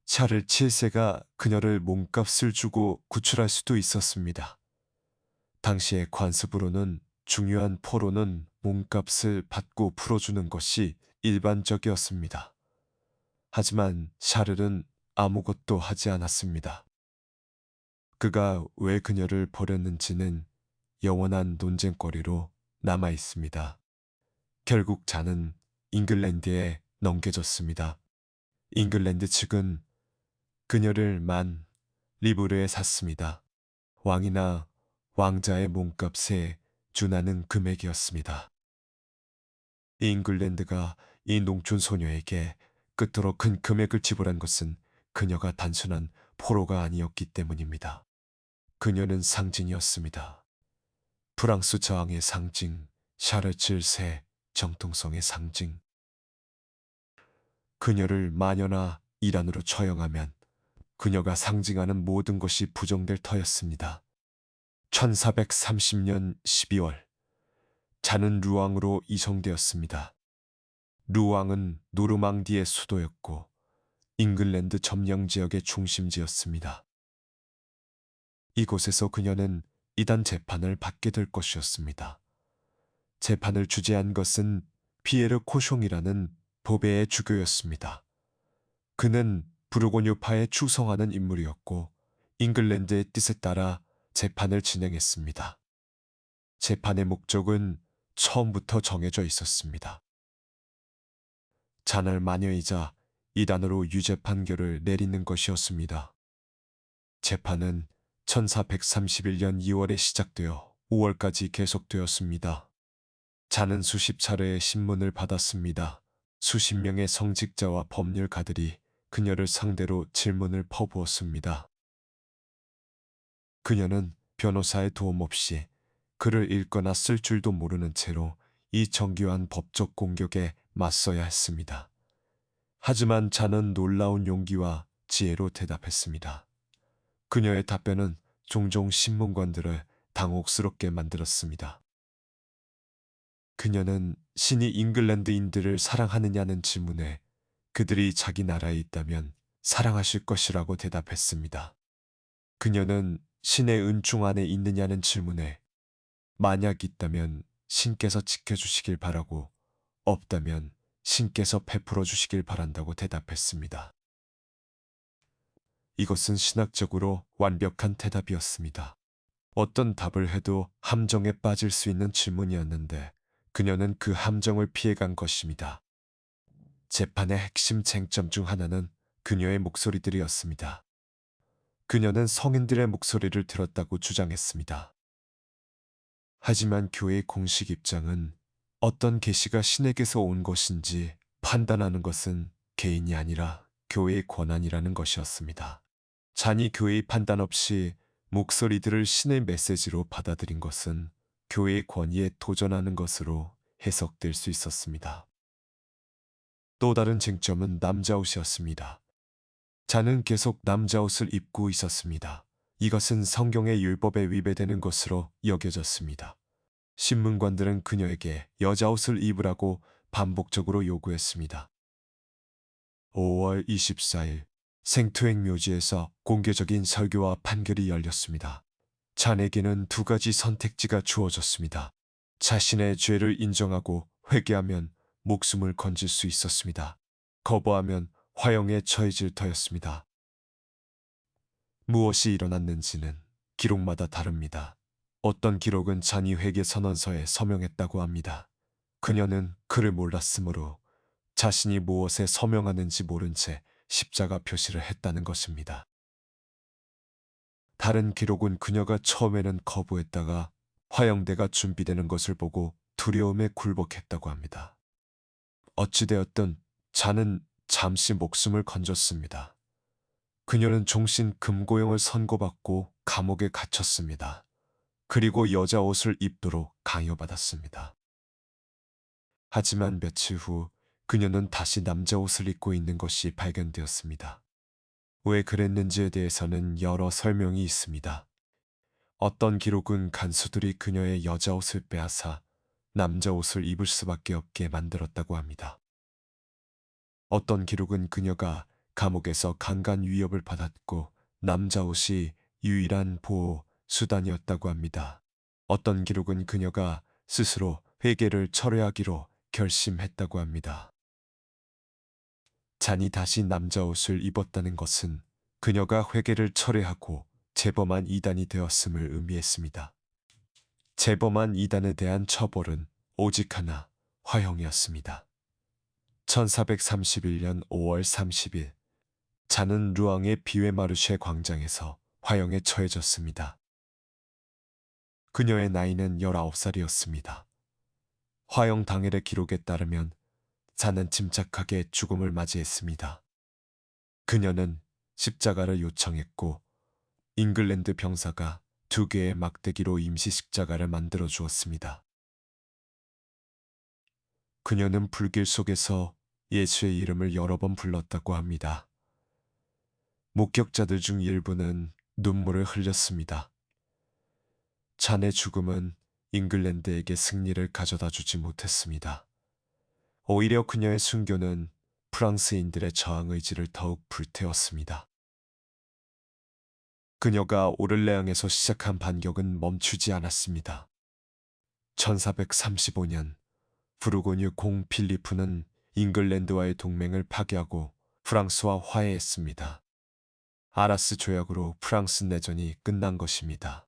S1: 샤를 7세가 그녀를 몸값을 주고 구출할 수도 있었습니다. 당시의 관습으로는 중요한 포로는 몸값을 받고 풀어주는 것이 일반적이었습니다. 하지만 샤를은 아무것도 하지 않았습니다. 그가 왜 그녀를 버렸는지는 영원한 논쟁거리로 남아 있습니다. 결국 자는 잉글랜드에 넘겨졌습니다. 잉글랜드 측은 그녀를 만 리브르에 샀습니다. 왕이나 왕자의 몸값에 준하는 금액이었습니다. 잉글랜드가 이 농촌 소녀에게 끝으로 큰 금액을 지불한 것은 그녀가 단순한 포로가 아니었기 때문입니다. 그녀는 상징이었습니다. 프랑스 저항의 상징, 샤를 7세 정통성의 상징. 그녀를 마녀나 이란으로 처형하면 그녀가 상징하는 모든 것이 부정될 터였습니다. 1430년 12월 자는 루앙으로 이송되었습니다. 루앙은 노르망디의 수도였고 잉글랜드 점령 지역의 중심지였습니다. 이곳에서 그녀는 이단 재판을 받게 될 것이었습니다. 재판을 주재한 것은 피에르 코숑이라는 보배의 주교였습니다. 그는 부르고뉴파에 추성하는 인물이었고 잉글랜드의 뜻에 따라 재판을 진행했습니다. 재판의 목적은 처음부터 정해져 있었습니다. 잔을 마녀이자 이단으로 유죄 판결을 내리는 것이었습니다. 재판은 1431년 2월에 시작되어 5월까지 계속되었습니다. 자는 수십 차례의 신문을 받았습니다. 수십 명의 성직자와 법률가들이 그녀를 상대로 질문을 퍼부었습니다. 그녀는 변호사의 도움 없이 글을 읽거나 쓸 줄도 모르는 채로 이 정교한 법적 공격에 맞서야 했습니다. 하지만 자는 놀라운 용기와 지혜로 대답했습니다. 그녀의 답변은 종종 신문관들을 당혹스럽게 만들었습니다. 그녀는 신이 잉글랜드인들을 사랑하느냐는 질문에 그들이 자기 나라에 있다면 사랑하실 것이라고 대답했습니다. 그녀는 신의 은총 안에 있느냐는 질문에 만약 있다면 신께서 지켜주시길 바라고 없다면 신께서 베풀어 주시길 바란다고 대답했습니다. 이것은 신학적으로 완벽한 대답이었습니다. 어떤 답을 해도 함정에 빠질 수 있는 질문이었는데 그녀는 그 함정을 피해간 것입니다. 재판의 핵심 쟁점 중 하나는 그녀의 목소리들이었습니다. 그녀는 성인들의 목소리를 들었다고 주장했습니다. 하지만 교회의 공식 입장은 어떤 계시가 신에게서 온 것인지 판단하는 것은 개인이 아니라 교회의 권한이라는 것이었습니다. 잔이 교회의 판단 없이 목소리들을 신의 메시지로 받아들인 것은 교회의 권위에 도전하는 것으로 해석될 수 있었습니다. 또 다른 쟁점은 남자옷이었습니다. 잔은 계속 남자옷을 입고 있었습니다. 이것은 성경의 율법에 위배되는 것으로 여겨졌습니다. 신문관들은 그녀에게 여자옷을 입으라고 반복적으로 요구했습니다. 5월 24일 생투행 묘지에서 공개적인 설교와 판결이 열렸습니다. 잔에게는 두 가지 선택지가 주어졌습니다. 자신의 죄를 인정하고 회개하면 목숨을 건질 수 있었습니다. 거부하면 화형에 처해질 터였습니다. 무엇이 일어났는지는 기록마다 다릅니다. 어떤 기록은 잔이 회개 선언서에 서명했다고 합니다. 그녀는 그를 몰랐으므로 자신이 무엇에 서명하는지 모른 채 십자가 표시를 했다는 것입니다. 다른 기록은 그녀가 처음에는 거부했다가 화영대가 준비되는 것을 보고 두려움에 굴복했다고 합니다. 어찌되었든 자는 잠시 목숨을 건졌습니다. 그녀는 종신 금고형을 선고받고 감옥에 갇혔습니다. 그리고 여자 옷을 입도록 강요받았습니다. 하지만 며칠 후 그녀는 다시 남자 옷을 입고 있는 것이 발견되었습니다. 왜 그랬는지에 대해서는 여러 설명이 있습니다. 어떤 기록은 간수들이 그녀의 여자 옷을 빼앗아 남자 옷을 입을 수밖에 없게 만들었다고 합니다. 어떤 기록은 그녀가 감옥에서 강간 위협을 받았고 남자 옷이 유일한 보호 수단이었다고 합니다. 어떤 기록은 그녀가 스스로 회개를 철회하기로 결심했다고 합니다. 잔이 다시 남자 옷을 입었다는 것은 그녀가 회개를 철회하고 재범한 이단이 되었음을 의미했습니다. 재범한 이단에 대한 처벌은 오직 하나, 화형이었습니다. 1431년 5월 30일, 잔은 루앙의 비웨마르쉐 광장에서 화형에 처해졌습니다. 그녀의 나이는 19살이었습니다. 화형 당일의 기록에 따르면 잔은 침착하게 죽음을 맞이했습니다. 그녀는 십자가를 요청했고 잉글랜드 병사가 2개의 막대기로 임시 십자가를 만들어 주었습니다. 그녀는 불길 속에서 예수의 이름을 여러 번 불렀다고 합니다. 목격자들 중 일부는 눈물을 흘렸습니다. 잔의 죽음은 잉글랜드에게 승리를 가져다 주지 못했습니다. 오히려 그녀의 순교는 프랑스인들의 저항 의지를 더욱 불태웠습니다. 그녀가 오를레앙에서 시작한 반격은 멈추지 않았습니다. 1435년 부르고뉴 공 필리프는 잉글랜드와의 동맹을 파기하고 프랑스와 화해했습니다. 아라스 조약으로 프랑스 내전이 끝난 것입니다.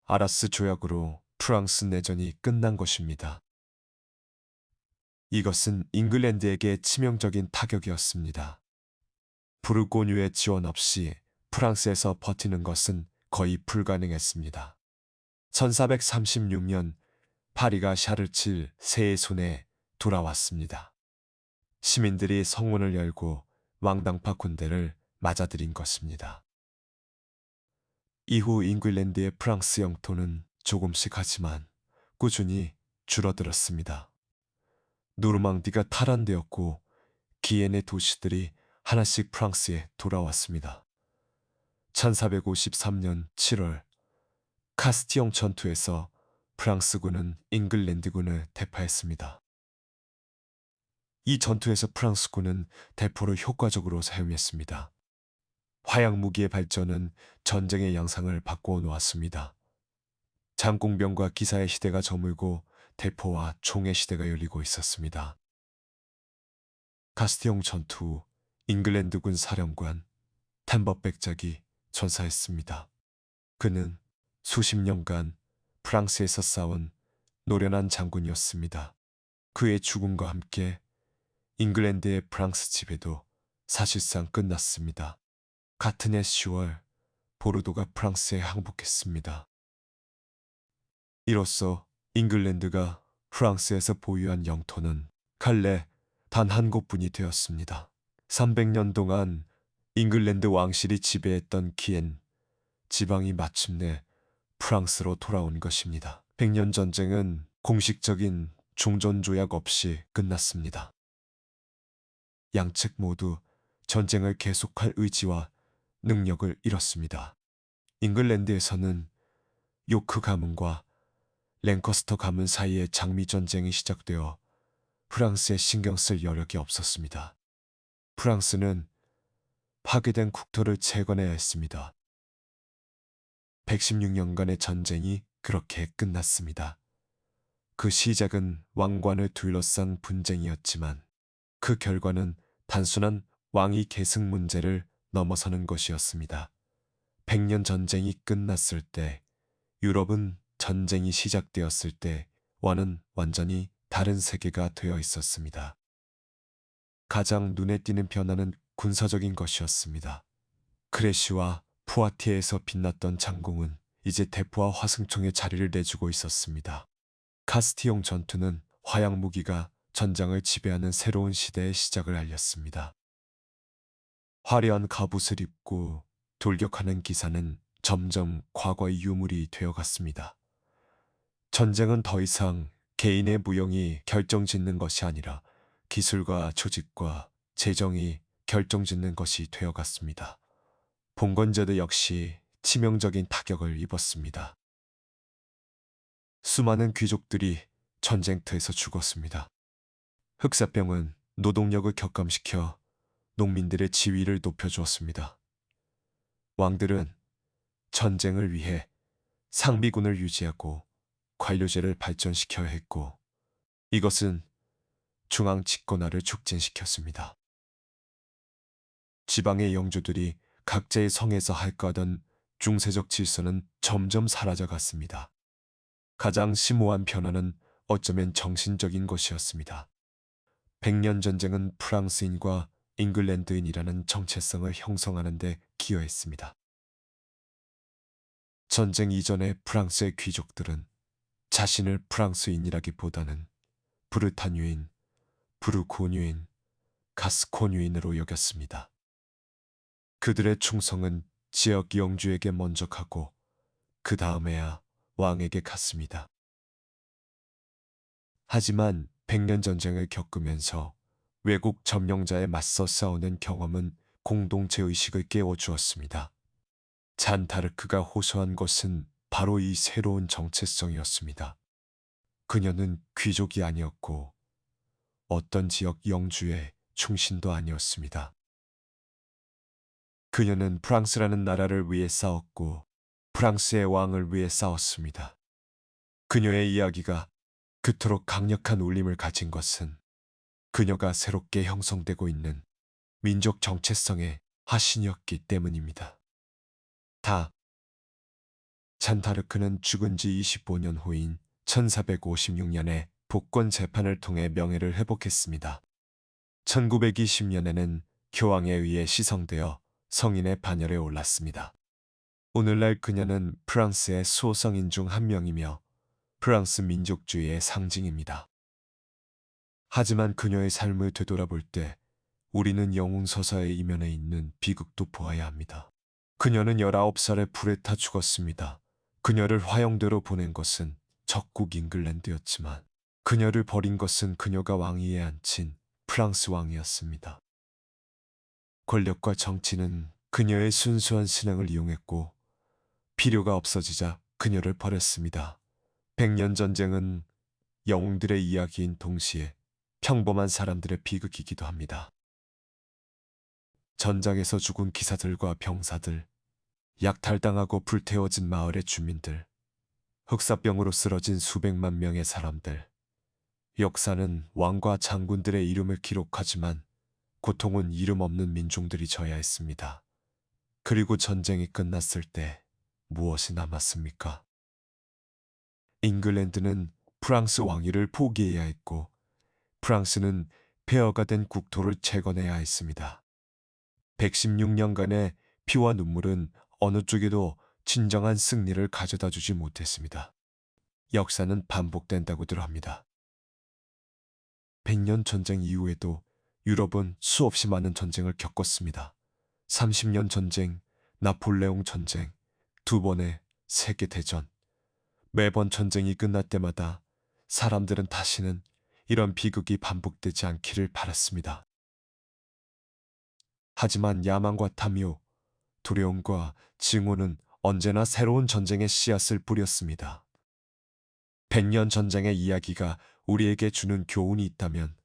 S1: 아라스 조약으로 프랑스 내전이 끝난 것입니다. 이것은 잉글랜드에게 치명적인 타격이었습니다. 부르고뉴의 지원 없이 프랑스에서 버티는 것은 거의 불가능했습니다. 1436년 파리가 샤를칠 세의 손에 돌아왔습니다. 시민들이 성문을 열고 왕당파 군대를 맞아들인 것입니다. 이후 잉글랜드의 프랑스 영토는 조금씩 하지만 꾸준히 줄어들었습니다. 노르망디가 탈환되었고 기엔의 도시들이 하나씩 프랑스에 돌아왔습니다. 1453년 7월 카스티용 전투에서 프랑스군은 잉글랜드군을 대파했습니다. 이 전투에서 프랑스군은 대포를 효과적으로 사용했습니다. 화약 무기의 발전은 전쟁의 양상을 바꾸어 놓았습니다. 장공병과 기사의 시대가 저물고 대포와 총의 시대가 열리고 있었습니다. 카스티용 전투 후 잉글랜드군 사령관 탐버 백작이 전사했습니다. 그는 수십 년간 프랑스에서 싸운 노련한 장군이었습니다. 그의 죽음과 함께 잉글랜드의 프랑스 지배도 사실상 끝났습니다. 같은 해 10월 보르도가 프랑스에 항복했습니다. 이로써 잉글랜드가 프랑스에서 보유한 영토는 칼레 단 한 곳뿐이 되었습니다. 300년 동안 잉글랜드 왕실이 지배했던 기엔 지방이 마침내 프랑스로 돌아온 것입니다. 100년 전쟁은 공식적인 종전조약 없이 끝났습니다. 양측 모두 전쟁을 계속할 의지와 능력을 잃었습니다. 잉글랜드에서는 요크 가문과 랭커스터 가문 사이의 장미 전쟁이 시작되어 프랑스에 신경 쓸 여력이 없었습니다. 프랑스는 파괴된 국토를 재건해야 했습니다. 116년간의 전쟁이 그렇게 끝났습니다. 그 시작은 왕관을 둘러싼 분쟁이었지만 그 결과는 단순한 왕위 계승 문제를 넘어서는 것이었습니다. 100년 전쟁이 끝났을 때 유럽은 전쟁이 시작되었을 때와는 완전히 다른 세계가 되어 있었습니다. 가장 눈에 띄는 변화는 군사적인 것이었습니다. 크레시와 포아티에에서 빛났던 장궁은 이제 대포와 화승총의 자리를 내주고 있었습니다. 카스티용 전투는 화약 무기가 전장을 지배하는 새로운 시대의 시작을 알렸습니다. 화려한 갑옷을 입고 돌격하는 기사는 점점 과거의 유물이 되어갔습니다. 전쟁은 더 이상 개인의 무용이 결정짓는 것이 아니라 기술과 조직과 재정이 결정짓는 것이 되어갔습니다. 봉건제도 역시 치명적인 타격을 입었습니다. 수많은 귀족들이 전쟁터에서 죽었습니다. 흑사병은 노동력을 격감시켜 농민들의 지위를 높여주었습니다. 왕들은 전쟁을 위해 상비군을 유지하고 관료제를 발전시켜야 했고, 이것은 중앙 집권화를 촉진시켰습니다. 지방의 영주들이 각자의 성에서 할거하던 중세적 질서는 점점 사라져갔습니다. 가장 심오한 변화는 어쩌면 정신적인 것이었습니다. 백년 전쟁은 프랑스인과 잉글랜드인이라는 정체성을 형성하는 데 기여했습니다. 전쟁 이전의 프랑스의 귀족들은 자신을 프랑스인이라기보다는 브르타뉴인, 부르고뉴인, 가스코뉴인으로 여겼습니다. 그들의 충성은 지역 영주에게 먼저 가고 그 다음에야 왕에게 갔습니다. 하지만 백년 전쟁을 겪으면서 외국 점령자에 맞서 싸우는 경험은 공동체 의식을 깨워주었습니다. 잔타르크가 호소한 것은 바로 이 새로운 정체성이었습니다. 그녀는 귀족이 아니었고 어떤 지역 영주의 충신도 아니었습니다. 그녀는 프랑스라는 나라를 위해 싸웠고 프랑스의 왕을 위해 싸웠습니다. 그녀의 이야기가 그토록 강력한 울림을 가진 것은 그녀가 새롭게 형성되고 있는 민족 정체성의 화신이었기 때문입니다. 잔타르크는 죽은 지 25년 후인 1456년에 복권 재판을 통해 명예를 회복했습니다. 1920년에는 교황에 의해 시성되어 성인의 반열에 올랐습니다. 오늘날 그녀는 프랑스의 수호성인 중 한 명이며 프랑스 민족주의의 상징입니다. 하지만 그녀의 삶을 되돌아볼 때 우리는 영웅서사의 이면에 있는 비극도 보아야 합니다. 그녀는 19살에 불에 타 죽었습니다. 그녀를 화형대로 보낸 것은 적국 잉글랜드였지만 그녀를 버린 것은 그녀가 왕위에 앉힌 프랑스 왕이었습니다. 권력과 정치는 그녀의 순수한 신앙을 이용했고 필요가 없어지자 그녀를 버렸습니다. 백년 전쟁은 영웅들의 이야기인 동시에 평범한 사람들의 비극이기도 합니다. 전장에서 죽은 기사들과 병사들, 약탈당하고 불태워진 마을의 주민들, 흑사병으로 쓰러진 수백만 명의 사람들. 역사는 왕과 장군들의 이름을 기록하지만 고통은 이름 없는 민중들이 져야 했습니다. 그리고 전쟁이 끝났을 때 무엇이 남았습니까? 잉글랜드는 프랑스 왕위를 포기해야 했고 프랑스는 폐허가 된 국토를 재건해야 했습니다. 116년간의 피와 눈물은 어느 쪽에도 진정한 승리를 가져다 주지 못했습니다. 역사는 반복된다고들 합니다. 100년 전쟁 이후에도 유럽은 수없이 많은 전쟁을 겪었습니다. 30년 전쟁, 나폴레옹 전쟁, 2번의 세계대전. 매번 전쟁이 끝날 때마다 사람들은 다시는 이런 비극이 반복되지 않기를 바랐습니다. 하지만 야망과 탐욕, 두려움과 증오는 언제나 새로운 전쟁의 씨앗을 뿌렸습니다. 100년 전쟁의 이야기가 우리에게 주는 교훈이 있다면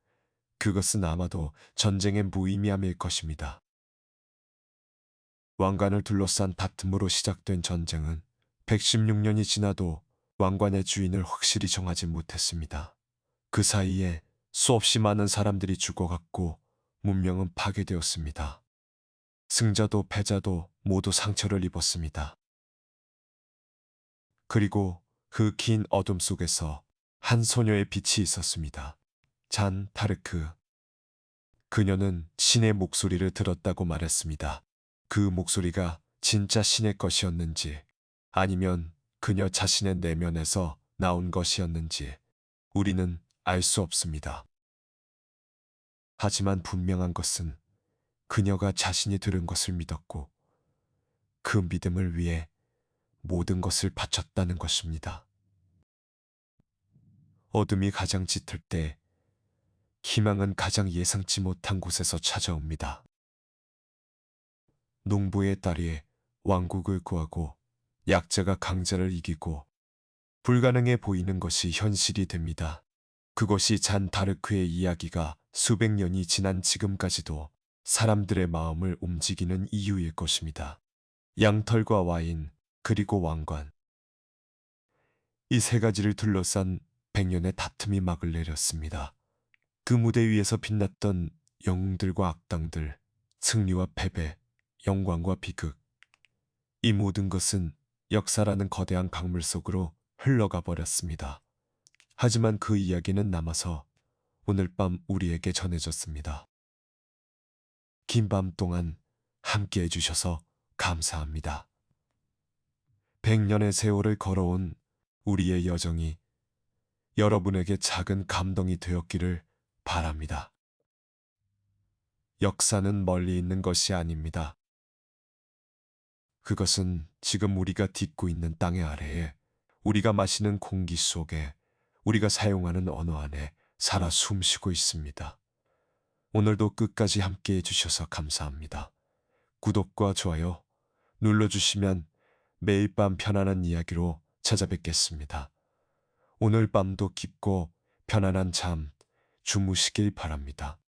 S1: 그것은 아마도 전쟁의 무의미함일 것입니다. 왕관을 둘러싼 다툼으로 시작된 전쟁은 116년이 지나도 왕관의 주인을 확실히 정하지 못했습니다. 그 사이에 수없이 많은 사람들이 죽어갔고 문명은 파괴되었습니다. 승자도 패자도 모두 상처를 입었습니다. 그리고 그 긴 어둠 속에서 한 소녀의 빛이 있었습니다. 잔타르크. 그녀는 신의 목소리를 들었다고 말했습니다. 그 목소리가 진짜 신의 것이었는지 아니면 그녀 자신의 내면에서 나온 것이었는지 우리는 알 수 없습니다. 하지만 분명한 것은 그녀가 자신이 들은 것을 믿었고 그 믿음을 위해 모든 것을 바쳤다는 것입니다. 어둠이 가장 짙을 때 희망은 가장 예상치 못한 곳에서 찾아옵니다. 농부의 딸이 왕국을 구하고 약자가 강자를 이기고 불가능해 보이는 것이 현실이 됩니다. 그것이 잔 다르크의 이야기가 수백 년이 지난 지금까지도 사람들의 마음을 움직이는 이유일 것입니다. 양털과 와인, 그리고 왕관. 이 세 가지를 둘러싼 100년의 다툼이 막을 내렸습니다. 그 무대 위에서 빛났던 영웅들과 악당들, 승리와 패배, 영광과 비극. 이 모든 것은 역사라는 거대한 강물 속으로 흘러가 버렸습니다. 하지만 그 이야기는 남아서 오늘 밤 우리에게 전해졌습니다. 긴 밤 동안 함께 해주셔서 감사합니다. 100년의 세월을 걸어온 우리의 여정이 여러분에게 작은 감동이 되었기를 바랍니다. 역사는 멀리 있는 것이 아닙니다. 그것은 지금 우리가 딛고 있는 땅의 아래에, 우리가 마시는 공기 속에, 우리가 사용하는 언어 안에 살아 숨쉬고 있습니다. 오늘도 끝까지 함께 해주셔서 감사합니다. 구독과 좋아요 눌러주시면 매일 밤 편안한 이야기로 찾아뵙겠습니다. 오늘 밤도 깊고 편안한 잠 주무시길 바랍니다.